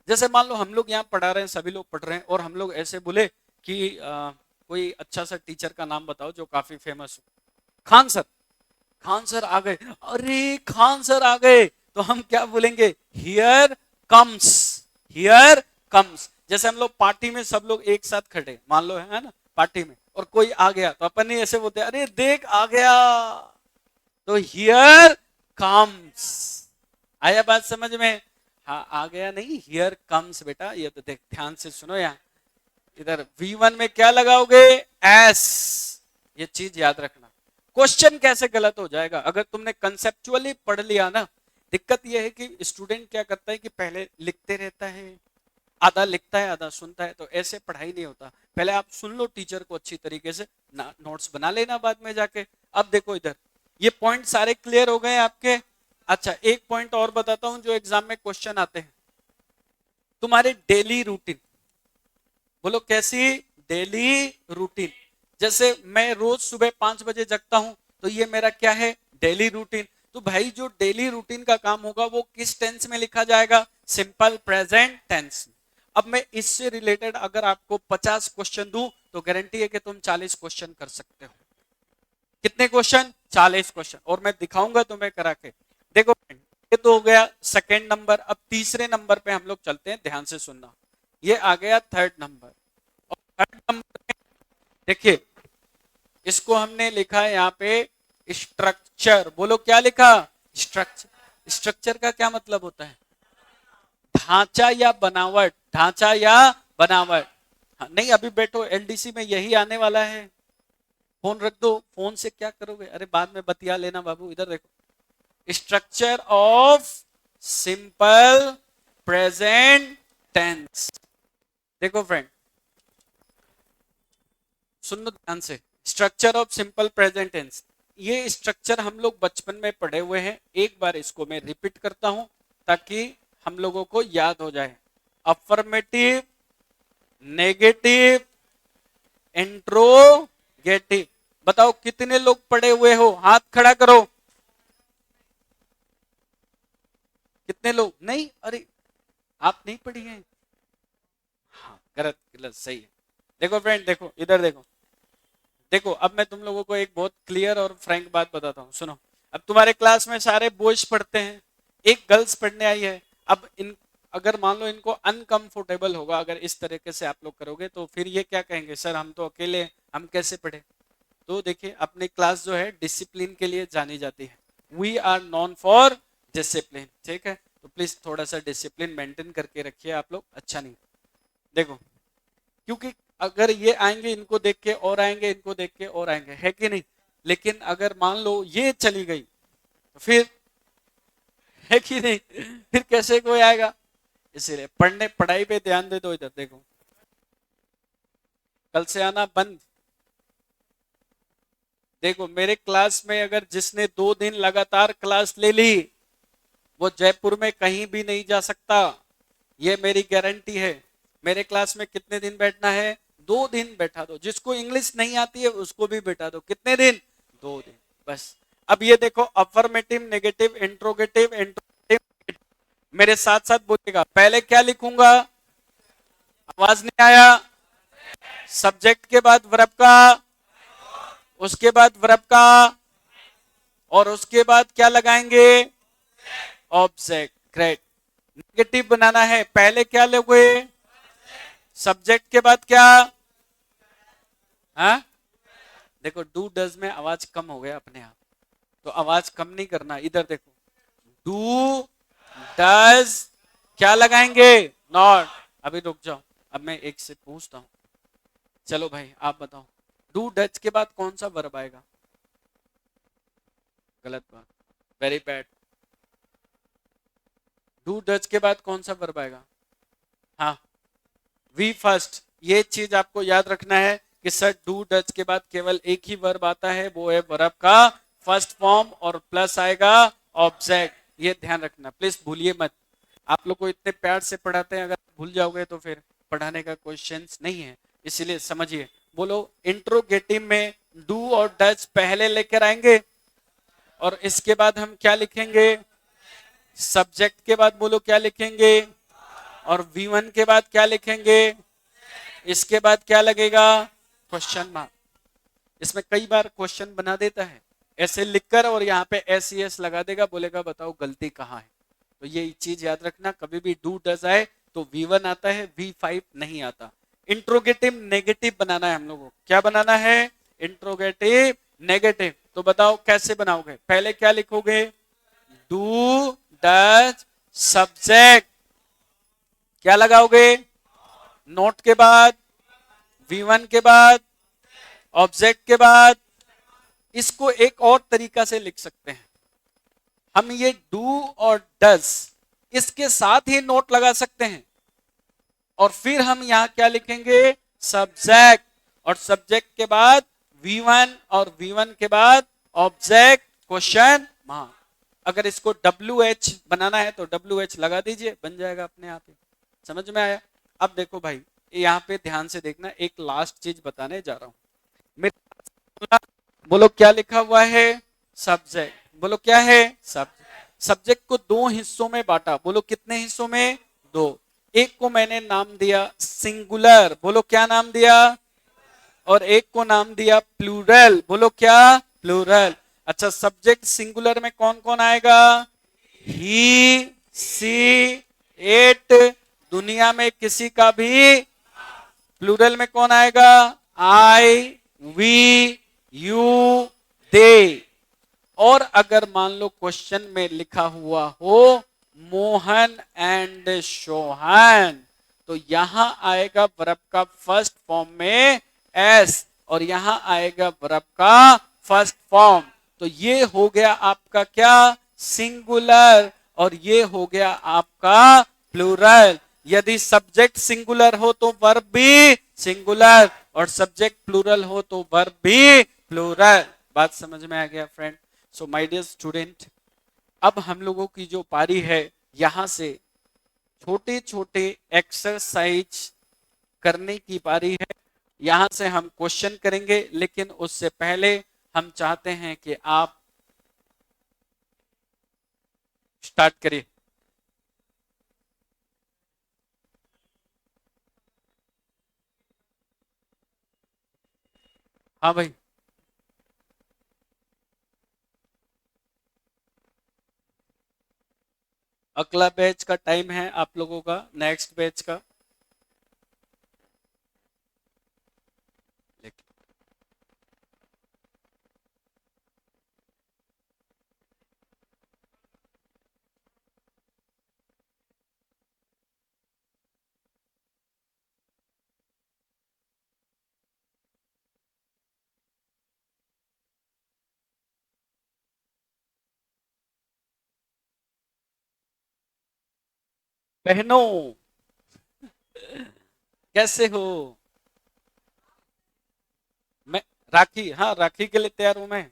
जैसे मान लो हम लोग यहाँ पढ़ा रहे हैं, सभी लोग पढ़ रहे हैं, और हम लोग ऐसे बोले कि कोई अच्छा सा टीचर का नाम बताओ जो काफी फेमस हो। खान सर। खान सर आ गए, अरे खान सर आ गए, तो हम क्या बोलेंगे? Here comes. Here comes. जैसे हम लोग पार्टी में सब लोग एक साथ खड़े, मान लो है ना, पार्टी में और कोई आ गया तो अपन नहीं ऐसे बोलते अरे देख आ गया, तो हियर कम्स। आया बात समझ में? हाँ आ गया नहीं, हियर कम्स बेटा, ये तो देख ध्यान से सुनो यहाँ, इधर V1 में क्या लगाओगे? एस। ये चीज याद रखना। क्वेश्चन कैसे गलत हो जाएगा अगर तुमने कंसेप्चुअली पढ़ लिया ना। दिक्कत यह है कि स्टूडेंट क्या करता है कि पहले लिखते रहता है, आधा लिखता है आधा सुनता है, तो ऐसे पढ़ाई नहीं होता। पहले आप सुन लो टीचर को अच्छी तरीके से, नोट्स बना लेना बाद में जाके। अब देखो इधर, ये पॉइंट सारे क्लियर हो गए आपके? अच्छा एक पॉइंट और बताता हूं जो एग्जाम में क्वेश्चन आते हैं। तुम्हारे डेली रूटीन, बोलो कैसी? Daily routine. जैसे मैं रोज सुबह 5 बजे जगता हूं, तो ये मेरा क्या है? Daily routine. तो भाई जो डेली रूटीन का काम होगा वो किस टेंस में लिखा जाएगा? Simple present tense. अब मैं इससे रिलेटेड अगर आपको 50 क्वेश्चन दूं तो गारंटी है कि तुम 40 क्वेश्चन कर सकते हो। कितने क्वेश्चन? 40 क्वेश्चन। और मैं दिखाऊंगा तुम्हें करा के। देखो ये तो हो गया सेकेंड नंबर। अब तीसरे नंबर पे हम लोग चलते हैं, ध्यान से सुनना। ये आ गया थर्ड नंबर। और थर्ड नंबर में देखिए, इसको हमने लिखा है यहाँ पे स्ट्रक्चर। बोलो क्या लिखा? स्ट्रक्चर। स्ट्रक्चर का क्या मतलब होता है? ढांचा या बनावट। ढांचा या बनावट। हाँ, नहीं अभी बैठो, एलडीसी में यही आने वाला है। फोन रख दो, फोन से क्या करोगे? अरे बाद में बतिया लेना बाबू। इधर देखो, structure of simple present tense. देखो फ्रेंड सुन लो ध्यान से, structure of simple present tense. ये स्ट्रक्चर हम लोग बचपन में पढ़े हुए हैं, एक बार इसको मैं रिपीट करता हूं ताकि हम लोगों को याद हो जाए। Affirmative, negative, interrogative. बताओ कितने लोग पढ़े हुए हो? हाथ खड़ा करो। कितने लोग नहीं? अरे आप नहीं पढ़ी हैं? हाँ गलत गलत, सही है। देखो फ्रेंड, देखो इधर देखो। देखो अब मैं तुम लोगों को एक बहुत क्लियर और फ्रैंक बात बताता हूँ, सुनो। अब तुम्हारे क्लास में सारे बॉयज पढ़ते हैं, एक गर्ल्स पढ़ने आई है। अब इन अगर मान लो इनको अनकंफर्टेबल होगा अगर इस तरीके से आप लोग करोगे, तो फिर ये क्या कहेंगे? सर हम तो अकेले, हम कैसे पढ़े? तो देखिए अपनी क्लास जो है डिसिप्लिन के लिए जानी जाती है। We are known for discipline, ठीक है? तो प्लीज थोड़ा सा डिसिप्लिन मेंटेन करके रखिए आप लोग, अच्छा नहीं। देखो क्योंकि अगर ये आएंगे इनको देख के और आएंगे, इनको देख के और आएंगे, है कि नहीं? लेकिन अगर मान लो ये चली गई तो फिर, है कि नहीं? फिर कैसे कोई आएगा? इसीलिए पढ़ने पढ़ाई पे ध्यान दे दो। इधर देखो, कल से आना बंद। देखो मेरे क्लास में अगर जिसने 2 दिन लगातार क्लास ले ली, वो जयपुर में कहीं भी नहीं जा सकता, ये मेरी गारंटी है। मेरे क्लास में कितने दिन बैठना है? 2 दिन बैठा दो। जिसको इंग्लिश नहीं आती है उसको भी बैठा दो। कितने दिन? 2 दिन बस। अब ये देखो, अफर्मेटिव, नेगेटिव, इंट्रोगेटिव, इंट्रोगेटिव। मेरे साथ साथ बोलिएगा। पहले क्या लिखूंगा? आवाज नहीं आया? सब्जेक्ट के बाद वर्ब का, उसके बाद वर्ब का, और उसके बाद क्या लगाएंगे? ऑब्जेक्ट। ग्रेट। नेगेटिव बनाना है, पहले क्या लोगे? सब्जेक्ट के बाद क्या? हाँ देखो, डू डज में आवाज कम हो गया अपने आप, तो आवाज कम नहीं करना। इधर देखो, डू डज क्या लगाएंगे? नॉट। अभी रुक जाओ, अब मैं एक से पूछता हूं। चलो भाई आप बताओ, डू डज के बाद कौन सा वर्ब आएगा? गलत बात, वेरी बैड। डू डज के बाद कौन सा वर्ब आएगा? हाँ वी फर्स्ट। ये चीज आपको याद रखना है कि सर डू डज के बाद केवल एक ही वर्ब आता है, वो है वर्ब का फर्स्ट फॉर्म, और प्लस आएगा ऑब्जेक्ट। ये ध्यान रखना प्लीज, भूलिए मत। आप लोग को इतने प्यार से पढ़ाते हैं, अगर भूल जाओगे तो फिर पढ़ाने का कोई सेंस नहीं है, इसीलिए समझिए। बोलो, इंट्रोगेटिव में डू और डज पहले लेकर आएंगे, और इसके बाद हम क्या लिखेंगे? सब्जेक्ट के बाद बोलो क्या लिखेंगे? और V1 के बाद क्या लिखेंगे? इसके बाद क्या लगेगा? Question mark. इसमें कई बार क्वेश्चन बना देता है ऐसे लिखकर, और यहाँ पे SES लगा देगा, बोलेगा बताओ गलती कहाँ है। तो ये चीज याद रखना, कभी भी डू डज आए तो V1 आता है, V5 नहीं आता। इंट्रोगेटिव नेगेटिव बनाना है हम लोगों को। क्या बनाना है? Interrogative negative. तो बताओ कैसे बनाओगे? पहले क्या लिखोगे? डू डज सब्जेक्ट, क्या लगाओगे? नोट के बाद, V1 के बाद, ऑब्जेक्ट के बाद। इसको एक और तरीका से लिख सकते हैं हम, ये डू और डज इसके साथ ही नोट लगा सकते हैं, और फिर हम यहां क्या लिखेंगे? सब्जेक्ट, और सब्जेक्ट के बाद V1, और V1 के बाद ऑब्जेक्ट क्वेश्चन मार्क। अगर इसको WH बनाना है तो WH लगा दीजिए, बन जाएगा अपने आप ही। समझ में आया? अब देखो भाई, यहाँ पे ध्यान से देखना, एक लास्ट चीज बताने जा रहा हूं। मेरे बोलो क्या लिखा हुआ है? सब्जेक्ट। बोलो क्या है? सब्जेक्ट। सब्जेक्ट को दो हिस्सों में बांटा। बोलो कितने हिस्सों में? दो। एक को मैंने नाम दिया सिंगुलर, बोलो क्या नाम दिया? और एक को नाम दिया प्लूरल, बोलो क्या? प्लूरल। अच्छा, सब्जेक्ट सिंगुलर में कौन कौन आएगा? ही, सी, इट। दुनिया में किसी का भी। प्लूरल में कौन आएगा? आई, वी, यू, दे। और अगर मान लो क्वेश्चन में लिखा हुआ हो मोहन एंड सोहन, तो यहां आएगा वर्ब का फर्स्ट फॉर्म में एस, और यहां आएगा वर्ब का फर्स्ट फॉर्म। तो ये हो गया आपका क्या? सिंगुलर, और ये हो गया आपका प्लूरल। यदि सब्जेक्ट सिंगुलर हो तो वर्ब भी सिंगुलर, और सब्जेक्ट प्लूरल हो तो वर्ब भी प्लूरल। बात समझ में आ गया friend? So my dear student, अब हम लोगों की जो पारी है, यहां से छोटे छोटे एक्सरसाइज करने की पारी है। यहां से हम क्वेश्चन करेंगे, लेकिन उससे पहले हम चाहते हैं कि आप स्टार्ट करिए। हाँ भाई, अगला बैच का टाइम है आप लोगों का, नेक्स्ट बैच का। बहनों, कैसे हो? मैं राखी, हाँ राखी के लिए तैयार हूं मैं।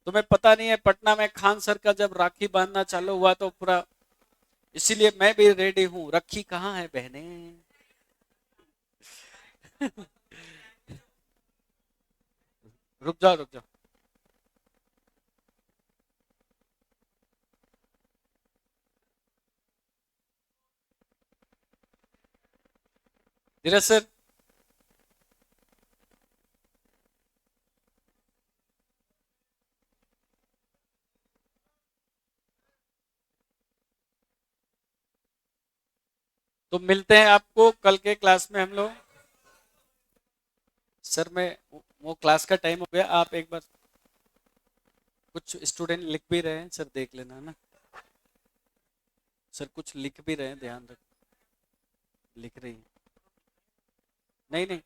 तुम्हें पता नहीं है, पटना में खान सर का जब राखी बांधना चालू हुआ तो पूरा, इसीलिए मैं भी रेडी हूँ। रखी कहाँ है बहने? रुक जाओ रुक जाओ। धीरज सर, तो मिलते हैं आपको कल के क्लास में हम लोग। सर मैं, वो क्लास का टाइम हो गया, आप एक बार, कुछ स्टूडेंट लिख भी रहे हैं सर, देख लेना है ना। सर कुछ लिख भी रहे हैं, ध्यान रख। लिख रही हैं। नहीं नहीं।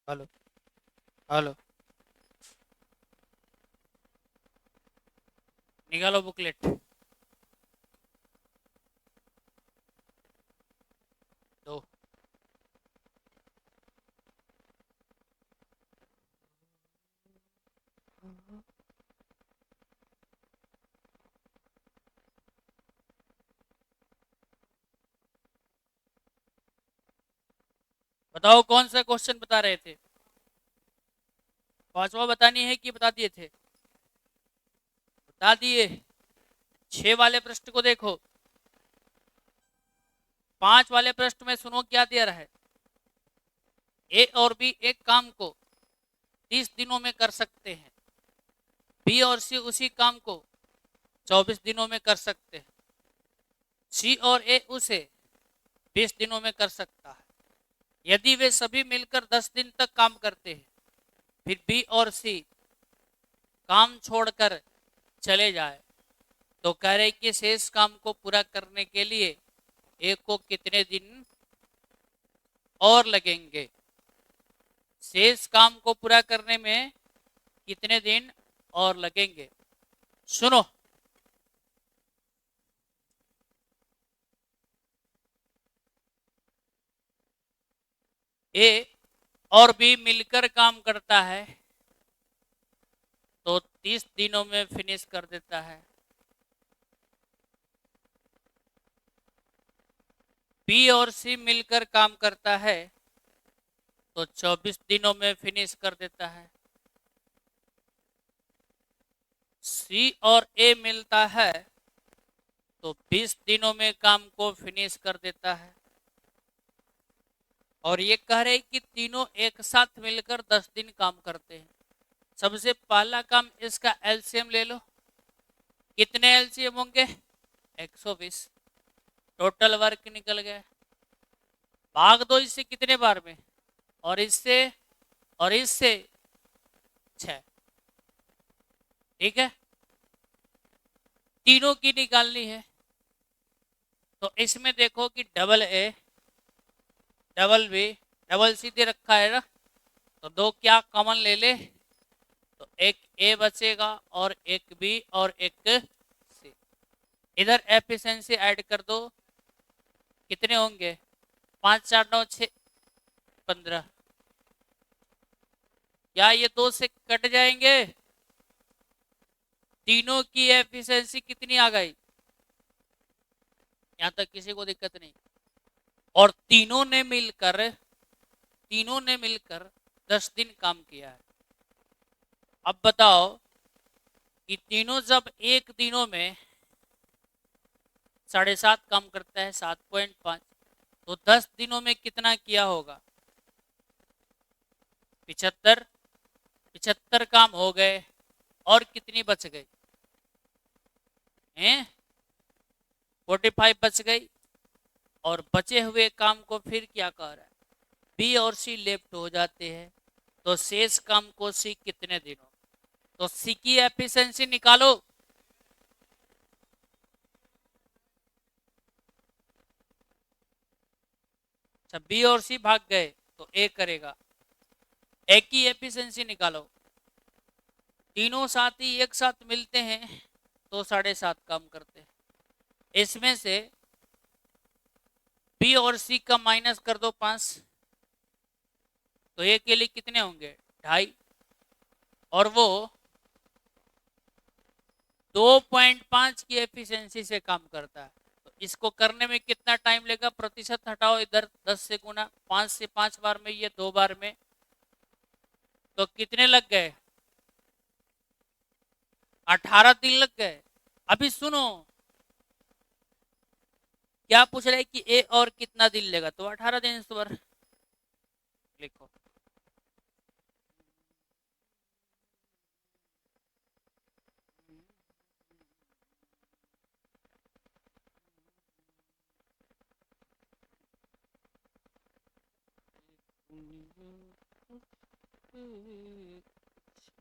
हेलो हेलो, निकालो बुकलेट दो। बताओ कौन सा क्वेश्चन बता रहे थे? पांचवा बतानी है कि बता दिए थे? बता दिए। 6 वाले प्रश्न को देखो। 5 वाले प्रश्न में सुनो क्या दिया रहा है। ए और बी एक काम को 30 दिनों में कर सकते हैं। बी और सी उसी काम को 24 दिनों में कर सकते हैं। सी और ए उसे 20 दिनों में कर सकता है। यदि वे सभी मिलकर 10 दिन तक काम करते हैं, फिर बी और सी काम छोड़कर चले जाए, तो कह रहे कि शेष काम को पूरा करने के लिए ए को कितने दिन और लगेंगे। शेष काम को पूरा करने में कितने दिन और लगेंगे। सुनो, ए और बी मिलकर काम करता है तो 30 दिनों में फिनिश कर देता है। बी और सी मिलकर काम करता है तो 24 दिनों में फिनिश कर देता है। सी और ए मिलता है तो 20 दिनों में काम को फिनिश कर देता है। और ये कह रहे कि तीनों एक साथ मिलकर 10 दिन काम करते हैं। सबसे पहला काम इसका एलसीएम ले लो। कितने एलसीएम होंगे? 120। टोटल वर्क निकल गया। भाग दो इससे कितने बार में, और इससे और इससे 6। ठीक है, तीनों की निकालनी है। तो इसमें देखो कि double A double B double C दे रखा है ना, तो दो क्या कॉमन ले ले, तो एक ए बचेगा और एक बी और एक सी। इधर एफिशिएंसी ऐड कर दो, कितने होंगे? 5 4 9 6 15। क्या ये दो से कट जाएंगे? तीनों की एफिशिएंसी कितनी आ गई? यहां तक किसी को दिक्कत नहीं। और तीनों ने मिलकर 10 दिन काम किया है। अब बताओ कि तीनों जब एक दिनों में 7.5 काम करता है, 7.5, तो 10 दिनों में कितना किया होगा? 75। 75 काम हो गए, और कितनी बच गई हैं? 45 बच गई। और बचे हुए काम को फिर क्या कर रहा है? बी और सी लेफ्ट हो जाते हैं, तो शेष काम को सी कितने दिनों, तो सी की एफिशिएंसी निकालो। अच्छा, बी और सी भाग गए तो ए करेगा। ए की एफिशिएंसी निकालो। तीनों साथी एक साथ मिलते हैं तो 7.5 काम करते हैं। इसमें से बी और सी का माइनस कर दो 5, तो ए के लिए कितने होंगे? 2.5। और वो 2.5 की एफिशिएंसी से काम करता है। तो इसको करने में कितना टाइम लेगा? प्रतिशत हटाओ इधर, 10 से गुना, 5 से 5 बार में, ये 2 बार में, तो कितने लग गए? 18 दिन लग गए। अभी सुनो, क्या पूछ रहे हैं कि ए और कितना दिन लेगा, तो 18 दिन इस बार लिखो।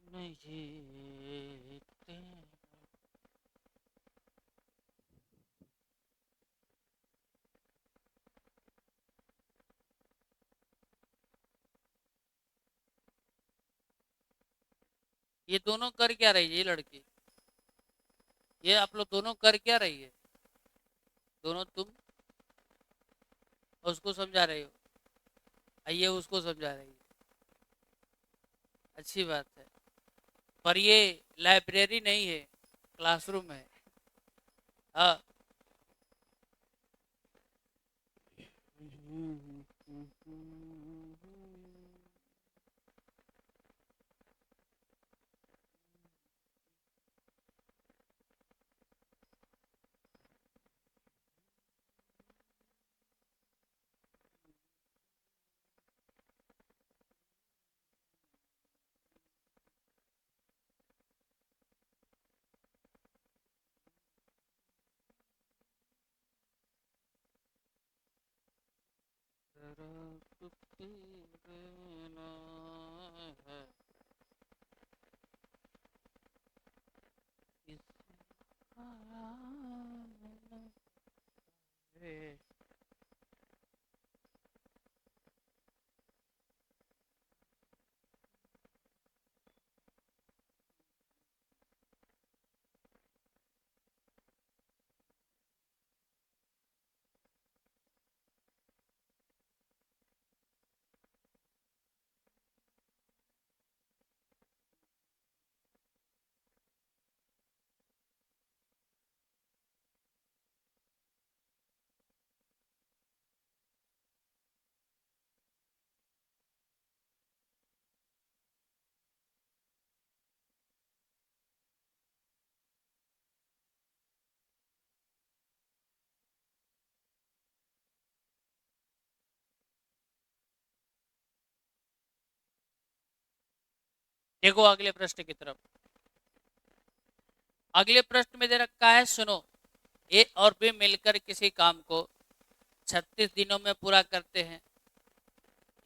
नहीं ये दोनों कर क्या रही है ये लड़की? ये आप लोग दोनों कर क्या रही है? दोनों तुम उसको समझा रहे हो, ये उसको समझा रही है। अच्छी बात है। पर ये लाइब्रेरी नहीं है, क्लासरूम है। हाँ। देखो अगले प्रश्न की तरफ। अगले प्रश्न में दे रखा है, सुनो। ए और बी मिलकर किसी काम को 36 दिनों में पूरा करते हैं।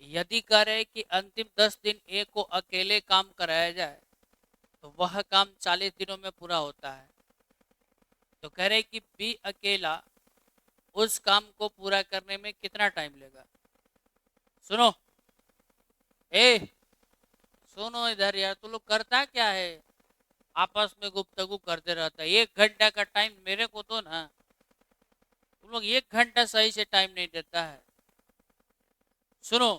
यदि कह रहे कि अंतिम 10 दिन ए को अकेले काम कराया जाए तो वह काम 40 दिनों में पूरा होता है। तो कह रहे कि बी अकेला उस काम को पूरा करने में कितना टाइम लेगा। सुनो। ए सुनो इधर यार, तू लोग करता क्या है? आपस में गुफ्तगू करते रहता है। 1 घंटा का टाइम मेरे को दो ना। तुम लोग 1 घंटा सही से टाइम नहीं देता है। सुनो।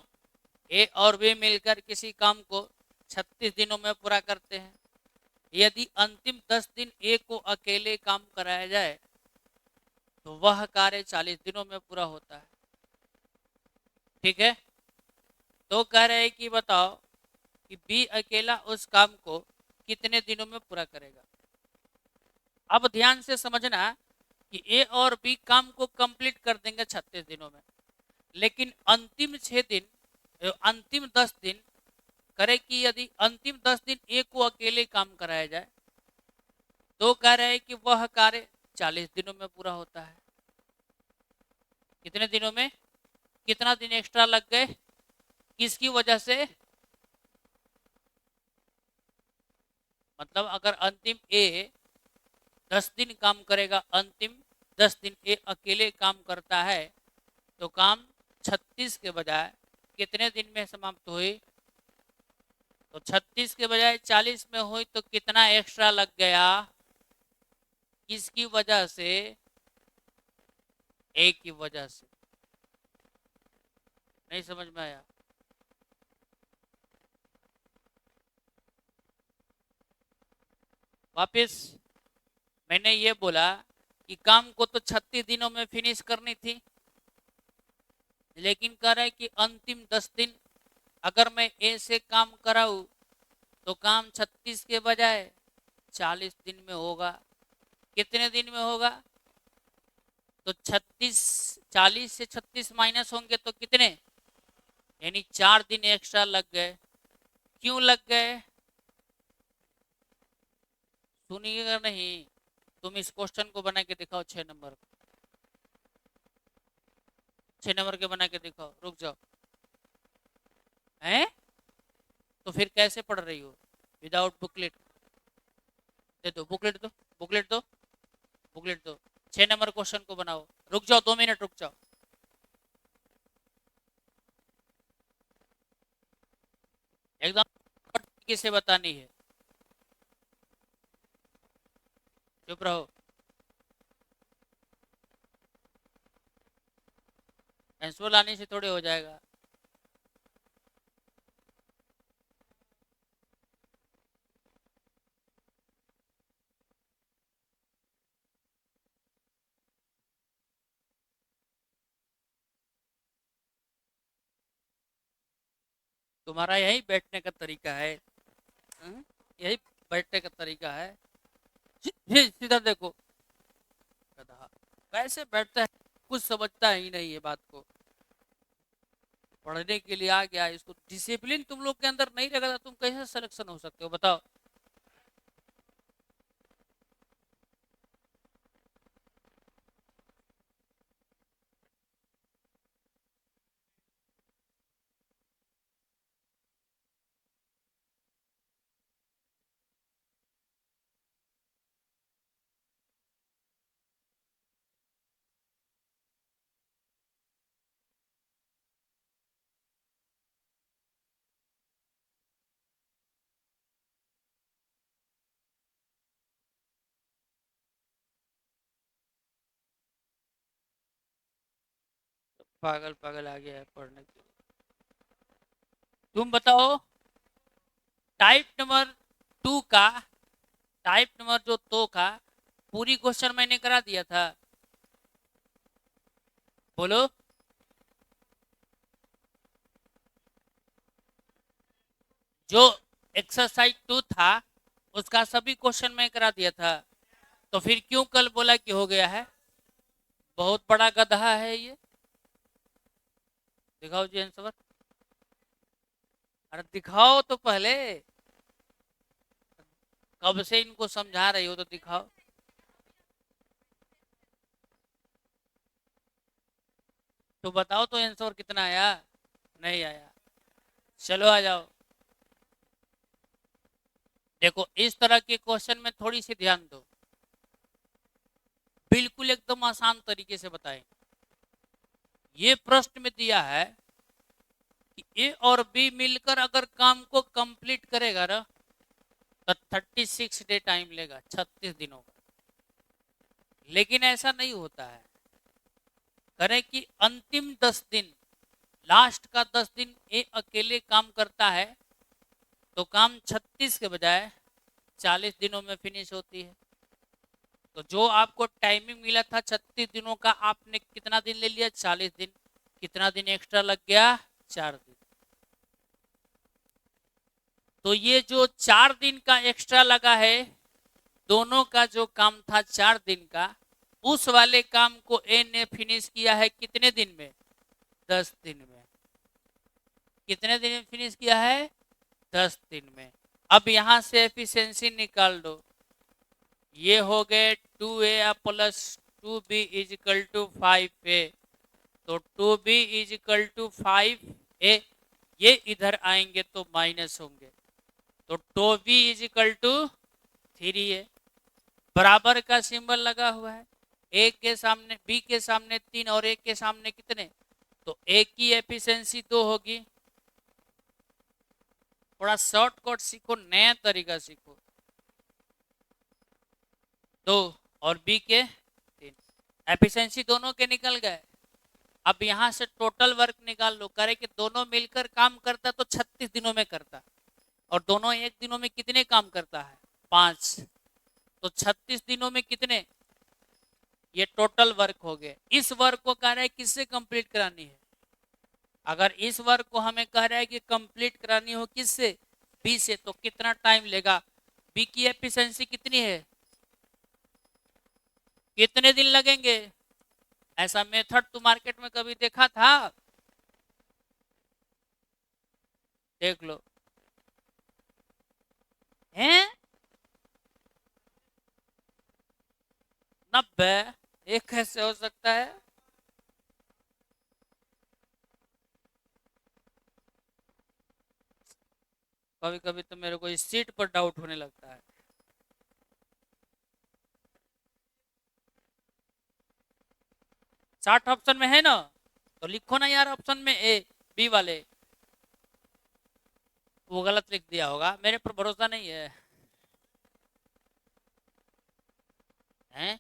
ए और बी मिलकर किसी काम को 36 दिनों में पूरा करते हैं। यदि अंतिम 10 दिन ए को अकेले काम कराया जाए तो वह कार्य 40 दिनों में पूरा होता है। ठीक है। तो कह रहे हैं कि बताओ कि बी अकेला उस काम को कितने दिनों में पूरा करेगा। अब ध्यान से समझना कि ए और बी काम को कंप्लीट कर देंगे 36 दिनों में, लेकिन अंतिम 6 दिन, अंतिम 10 दिन करे कि यदि अंतिम 10 दिन ए को अकेले काम कराया जाए तो कह रहे हैं कि वह कार्य 40 दिनों में पूरा होता है। कितने दिनों में? कितना दिन एक्स्ट्रा लग गए? किसकी वजह से? मतलब अगर अंतिम ए 10 दिन काम करेगा, अंतिम 10 दिन ए अकेले काम करता है तो काम 36 के बजाय कितने दिन में समाप्त हुई? तो 36 के बजाय 40 में हुई तो कितना एक्स्ट्रा लग गया? किसकी वजह से? ए की वजह से। नहीं समझ में आया? वापिस मैंने ये बोला कि काम को तो 36 दिनों में फिनिश करनी थी, लेकिन कह रहा है कि अंतिम 10 दिन अगर मैं ए से काम कराऊं तो काम 36 के बजाय 40 दिन में होगा। कितने दिन में होगा? तो 36, 40 से 36 माइनस होंगे तो कितने, यानी 4 दिन एक्स्ट्रा लग गए। क्यों लग गए? सुनिएगा नहीं। तुम इस क्वेश्चन को बना के दिखाओ 6 नंबर। 6 नंबर के बना के दिखाओ, रुक जाओ। हैं? तो फिर कैसे पढ़ रही हो विदाउट बुकलेट? दे दो बुकलेट, दो बुकलेट, दो बुकलेट, दो। 6 नंबर क्वेश्चन को बनाओ। रुक जाओ, 2 मिनट रुक जाओ। एकदम तरीके से बतानी है। चुप रहो। आंसर लाने से थोड़े हो जाएगा। तुम्हारा यही बैठने का तरीका है। हम्म? यही बैठने का तरीका है। सीधा देखो, गधा कैसे बैठता है, कुछ समझता ही नहीं है बात को। पढ़ने के लिए आ गया, इसको डिसिप्लिन तुम लोग के अंदर नहीं रहेगा तो तुम कैसे सिलेक्शन हो सकते हो बताओ। पागल पागल आ गया है पढ़ने के लिए। तुम बताओ, टाइप नंबर 2 का, टाइप नंबर जो 2 का पूरी क्वेश्चन मैंने करा दिया था, बोलो। जो एक्सरसाइज 2 था उसका सभी क्वेश्चन मैं करा दिया था, तो फिर क्यों कल बोला कि हो गया है? बहुत बड़ा गधा है ये। दिखाओ जी आंसर। अरे दिखाओ तो पहले, कब से इनको समझा रही हो तो दिखाओ। तो बताओ तो आंसर कितना आया? नहीं आया। चलो आ जाओ। देखो इस तरह के क्वेश्चन में थोड़ी सी ध्यान दो, बिल्कुल एकदम आसान तरीके से बताएं। ये प्रश्न में दिया है कि ए और बी मिलकर अगर काम को कंप्लीट करेगा ना तो 36 डे टाइम लेगा, 36 दिनों का। लेकिन ऐसा नहीं होता है। करें कि अंतिम 10 दिन, लास्ट का 10 दिन ए अकेले काम करता है तो काम 36 के बजाय 40 दिनों में फिनिश होती है। तो जो आपको टाइमिंग मिला था 36 दिनों का, आपने कितना दिन ले लिया? 40 दिन। कितना दिन एक्स्ट्रा लग गया? 4 दिन। तो ये जो 4 दिन का एक्स्ट्रा लगा है, दोनों का जो काम था 4 दिन का, उस वाले काम को ए ने फिनिश किया है कितने दिन में? 10 दिन में। कितने दिन में फिनिश किया है? 10 दिन में। अब यहां से एफिशिएंसी निकाल दो। ये हो गए 2a plus 2b is equal to 5a। तो 2b is equal to 5a, ये इधर आएंगे तो माइनस होंगे, तो 2b is equal to 3a। बराबर का सिंबल लगा हुआ है। ए के सामने, बी के सामने 3 और ए के सामने कितने? तो ए की एफिशिएंसी 2 होगी। थोड़ा शॉर्टकट सीखो, नया तरीका सीखो। 2 और बी के 3, एफिशिएंसी दोनों के निकल गए। अब यहां से टोटल वर्क निकाल लो। करे कि दोनों मिलकर काम करता तो 36 दिनों में करता, और दोनों एक दिनों में कितने काम करता है? 5। तो 36 दिनों में कितने? ये टोटल वर्क हो गए। इस वर्क को कह रहा है किससे कंप्लीट करानी है? अगर इस वर्क को हमें कह रहा है कि कंप्लीट करानी हो किससे? बी से, तो कितना टाइम लेगा? बी की एफिशिएंसी कितनी है? कितने दिन लगेंगे? ऐसा मेथड तू मार्केट में कभी देखा था? देख लो। हैं? 90? एक कैसे हो सकता है? कभी कभी तो मेरे को इस सीट पर डाउट होने लगता है। 60 ऑप्शन में है ना, तो लिखो ना यार ऑप्शन में ए, बी वाले। वो गलत लिख दिया होगा, मेरे पर भरोसा नहीं है। हैं?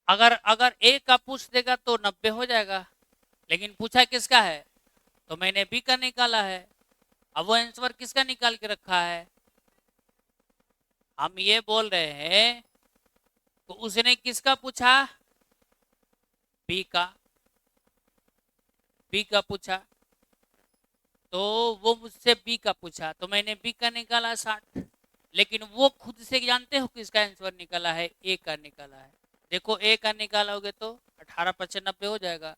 अगर अगर ए का पूछ देगा तो 90 हो जाएगा, लेकिन पूछा किसका है, तो मैंने बी का निकाला है। अब वो आंसर किसका निकाल के रखा है, हम ये बोल रहे हैं तो उसने किसका पूछा, बी का, बी का पूछा, तो वो मुझसे बी का पूछा तो मैंने बी का निकाला 60, लेकिन वो खुद से जानते हो किसका आंसर निकाला है, ए का निकाला है। देखो ए का निकालोगे तो 18×5 = 90 हो जाएगा,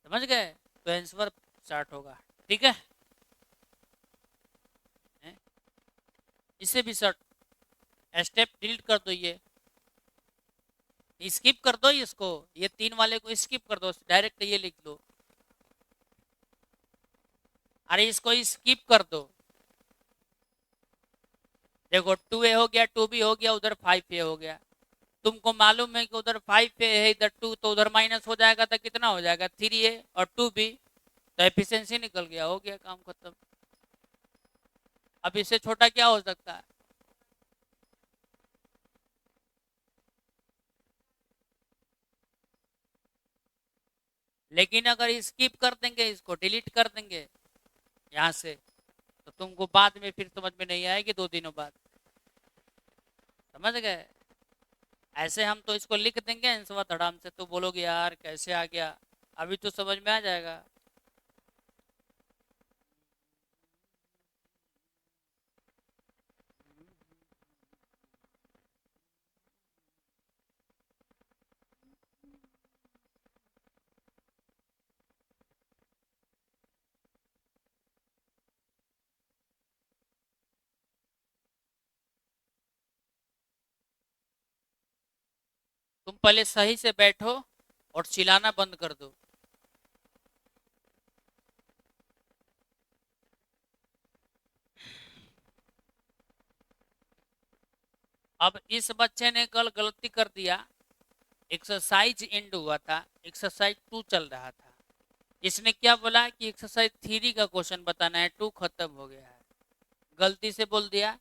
समझ गए, तो आंसर 60 होगा। ठीक है, हैं? इससे भी शॉर्ट, स्टेप डिलीट कर दो, ये स्किप कर दो इसको, ये 3 वाले को स्किप कर दो, डायरेक्ट ये लिख लो, अरे इसको स्किप कर दो। देखो 2a हो गया, 2b हो गया, उधर 5a हो गया, तुमको मालूम है कि उधर 5a है इधर 2, तो उधर माइनस हो जाएगा तो कितना हो जाएगा 3a और 2b, तो एफिशिएंसी निकल गया, हो गया काम खत्म। अब इससे छोटा क्या हो सकता है, लेकिन अगर स्किप कर देंगे, इसको डिलीट कर देंगे यहाँ से, तो तुमको बाद में फिर समझ में नहीं आएगी 2 दिनों बाद, समझ गए। ऐसे हम तो इसको लिख देंगे आंसर धड़ाम से, तो बोलोगे यार कैसे आ गया, अभी तो समझ में आ जाएगा। तुम पहले सही से बैठो और चिल्लाना बंद कर दो। अब इस बच्चे ने कल गलती कर दिया, एक्सरसाइज एंड हुआ था, एक्सरसाइज 2 चल रहा था, इसने क्या बोला कि एक्सरसाइज 3 का क्वेश्चन बताना है, 2 खत्म हो गया है, गलती से बोल दिया,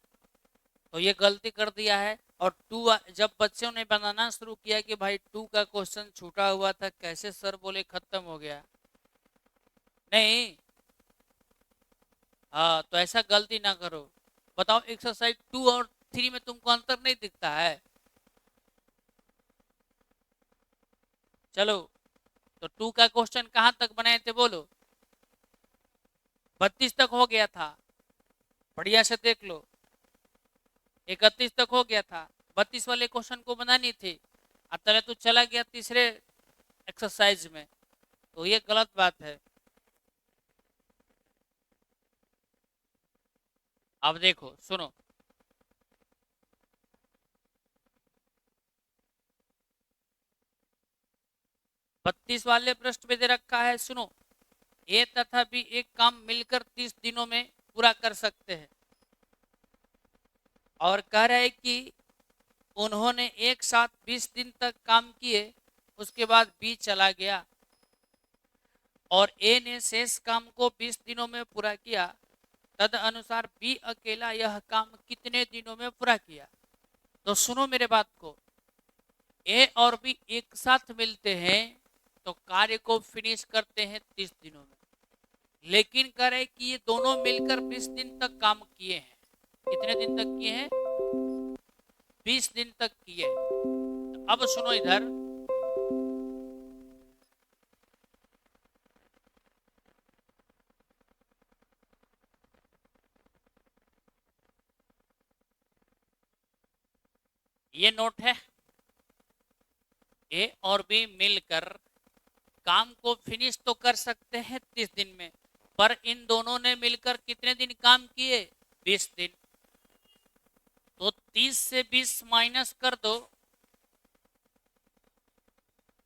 तो ये गलती कर दिया है। और 2 जब बच्चों ने बनाना शुरू किया कि भाई 2 का क्वेश्चन छूटा हुआ था, कैसे सर बोले खत्म हो गया, नहीं, हाँ, तो ऐसा गलती ना करो। बताओ एक्सरसाइज 2 और 3 में तुमको अंतर नहीं दिखता है, चलो, तो 2 का क्वेश्चन कहाँ तक बनाए थे बोलो, 32 तक हो गया था, बढ़िया से देख लो, 31 तक हो गया था, 32 वाले क्वेश्चन को बनानी थी, अब तले तो चला गया तीसरे एक्सरसाइज में, तो ये गलत बात है। अब देखो सुनो, 32 वाले पृष्ठ पे दे रखा है, सुनो, ए तथा बी एक काम मिलकर 30 दिनों में पूरा कर सकते हैं, और कह रहा है कि उन्होंने एक साथ 20 दिन तक काम किए, उसके बाद बी चला गया और ए ने शेष काम को 20 दिनों में पूरा किया, तद अनुसार बी अकेला यह काम कितने दिनों में पूरा किया। तो सुनो मेरे बात को, ए और बी एक साथ मिलते हैं तो कार्य को फिनिश करते हैं 30 दिनों में, लेकिन करे कि ये दोनों मिलकर 20 दिन तक काम किए हैं, कितने दिन तक किए हैं, 20 दिन तक किए। तो अब सुनो इधर, ये नोट है, ए और बी मिलकर काम को फिनिश तो कर सकते हैं 30 दिन में, पर इन दोनों ने मिलकर कितने दिन काम किए, 20 दिन, तो 30 से 20 माइनस कर दो,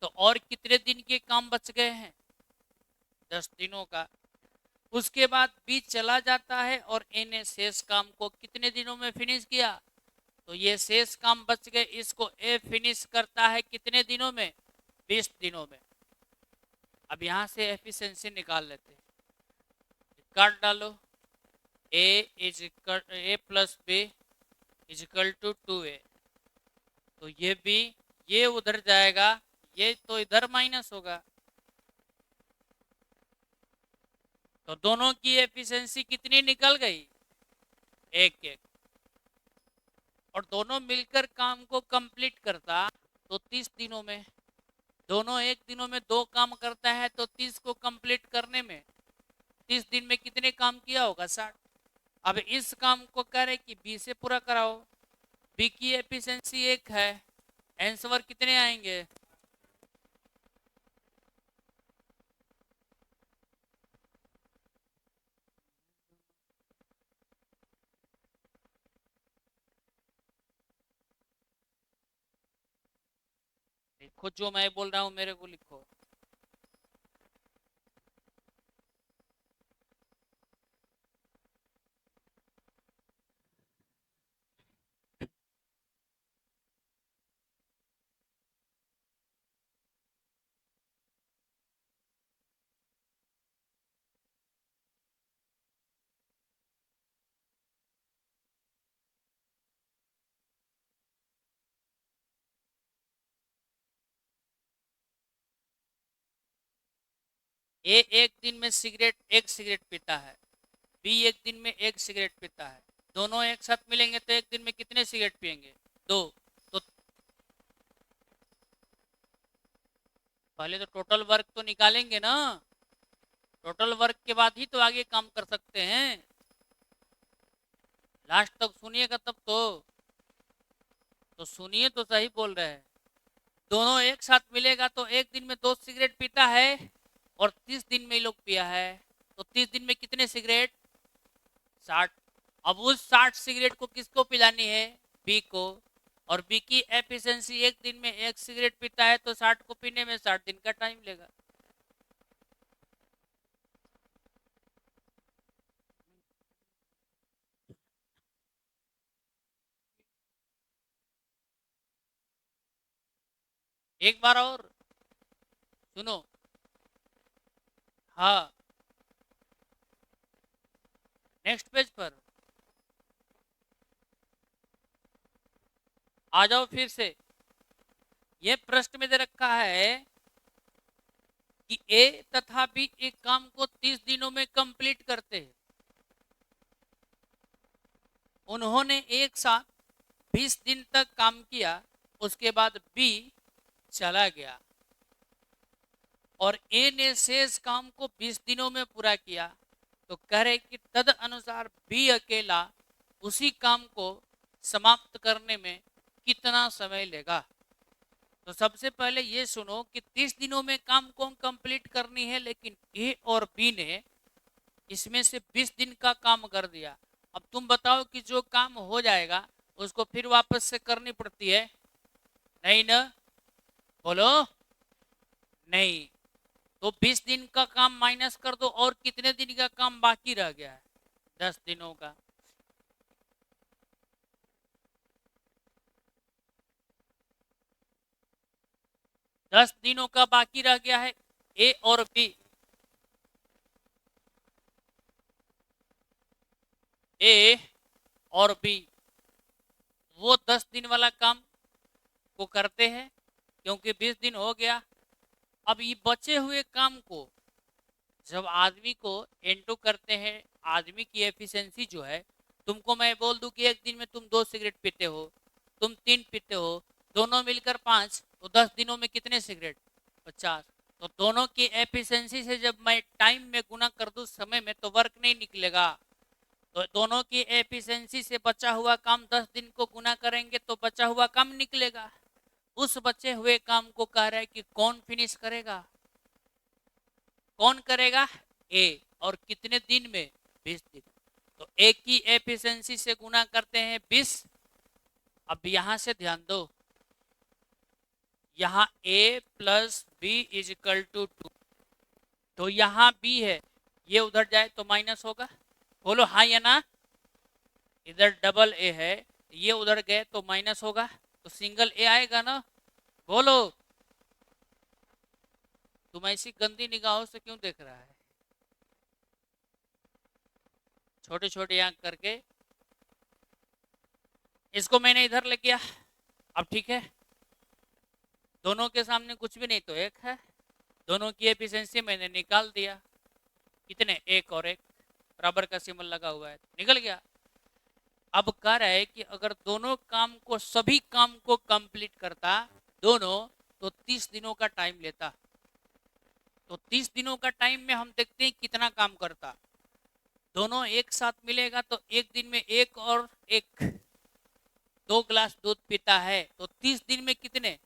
तो और कितने दिन के काम बच गए हैं, 10 दिनों का। उसके बाद बी चला जाता है और ए ने शेष काम को कितने दिनों में फिनिश किया, तो ये शेष काम बच गए, इसको ए फिनिश करता है कितने दिनों में, 20 दिनों में। अब यहां से एफिशिएंसी निकाल लेते हैं, काट डालो, A plus B is equal to 2a। तो ये भी, ये उधर जाएगा, ये तो इधर माइनस होगा। तो दोनों की एफिशिएंसी कितनी निकल गई? एक एक। और दोनों मिलकर काम को कंप्लीट करता तो 30 दिनों में। दोनों एक दिनों में 2 काम करता है तो 30 को कंप्लीट करने में 30 दिन में कितने काम किया होगा? 60। अब इस काम को करे कि बी से पूरा कराओ। बी की एफिशिएंसी 1 है, आंसर कितने आएंगे? लिखो, जो मैं बोल रहा हूं मेरे को लिखो। ए एक दिन में एक सिगरेट पीता है, बी एक दिन में एक सिगरेट पीता है। दोनों एक साथ मिलेंगे तो एक दिन में कितने सिगरेट पिएंगे? 2। तो पहले तो टोटल वर्क तो निकालेंगे ना, टोटल वर्क के बाद ही तो आगे काम कर सकते हैं। लास्ट तक सुनिएगा तब तो सुनिए तो सही बोल रहे हैं। दोनों एक साथ मिलेगा तो एक दिन में 2 सिगरेट पीता है और 30 दिन में ये लोग पिया है तो 30 दिन में कितने सिगरेट? 60। अब उस 60 सिगरेट को किसको पिलानी है? बी को। और बी की एफिशिएंसी एक दिन में एक सिगरेट पीता है तो 60 को पीने में 60 दिन का टाइम लेगा। एक बार और सुनो। हाँ, नेक्स्ट पेज पर आ जाओ फिर से। ये प्रश्न में दे रखा है कि ए तथा बी एक काम को 30 दिनों में कंप्लीट करते हैं। उन्होंने एक साथ 20 दिन तक काम किया, उसके बाद बी चला गया और ए ने शेष काम को 20 दिनों में पूरा किया। तो कह रहे कि तद अनुसार बी अकेला उसी काम को समाप्त करने में कितना समय लेगा? तो सबसे पहले ये सुनो कि 30 दिनों में काम को कंप्लीट करनी है, लेकिन ए और बी ने इसमें से 20 दिन का काम कर दिया। अब तुम बताओ कि जो काम हो जाएगा उसको फिर वापस से करनी पड़ती है? नहीं ना, बोलो। नहीं। तो 20 दिन का काम माइनस कर दो और कितने दिन का काम बाकी रह गया है? 10 दिनों का। दस दिनों का बाकी रह गया है। ए और बी, ए और बी वो 10 दिन वाला काम को करते हैं क्योंकि 20 दिन हो गया। अब ये बचे हुए काम को जब आदमी को एंटू करते हैं, आदमी की एफिशिएंसी जो है, तुमको मैं बोल दूं कि एक दिन में तुम 2 सिगरेट पीते हो, तुम 3 पीते हो, दोनों मिलकर 5, तो 10 दिनों में कितने सिगरेट? 50। तो दोनों की एफिशिएंसी से जब मैं टाइम में गुना कर दूं समय में तो वर्क नहीं निकलेगा। तो दोनों की एफिशिएंसी से बचा हुआ काम 10 दिन को गुना करेंगे तो बचा हुआ काम निकलेगा। उस बचे हुए काम को कह रहा है कि कौन फिनिश करेगा? कौन करेगा? ए। और कितने दिन में? 20 दिन। तो ए की एफिशिएंसी से गुना करते हैं 20। अब यहां से ध्यान दो, यहां A plus B is equal to 2। तो यहां बी है, ये उधर जाए तो माइनस होगा। बोलो हाँ या ना। इधर डबल ए है, ये उधर गए तो माइनस होगा, तो सिंगल ए आएगा ना। बोलो। तुम ऐसी गंदी निगाहों से क्यों देख रहा है? छोटे छोटे आंक करके इसको मैंने इधर ले गया। अब ठीक है, दोनों के सामने कुछ भी नहीं तो एक है, दोनों की एफिशिएंसी मैंने निकाल दिया। कितने, एक और एक, बराबर का सिंबल लगा हुआ है, निकल गया। अब कह रहा है कि अगर दोनों काम को, सभी काम को कंप्लीट करता दोनों, तो 30 दिनों का टाइम लेता। तो 30 दिनों का टाइम में हम देखते हैं कितना काम करता। दोनों एक साथ मिलेगा तो एक दिन में एक और एक 2 गिलास दूध पीता है, तो 30 दिन में कितने,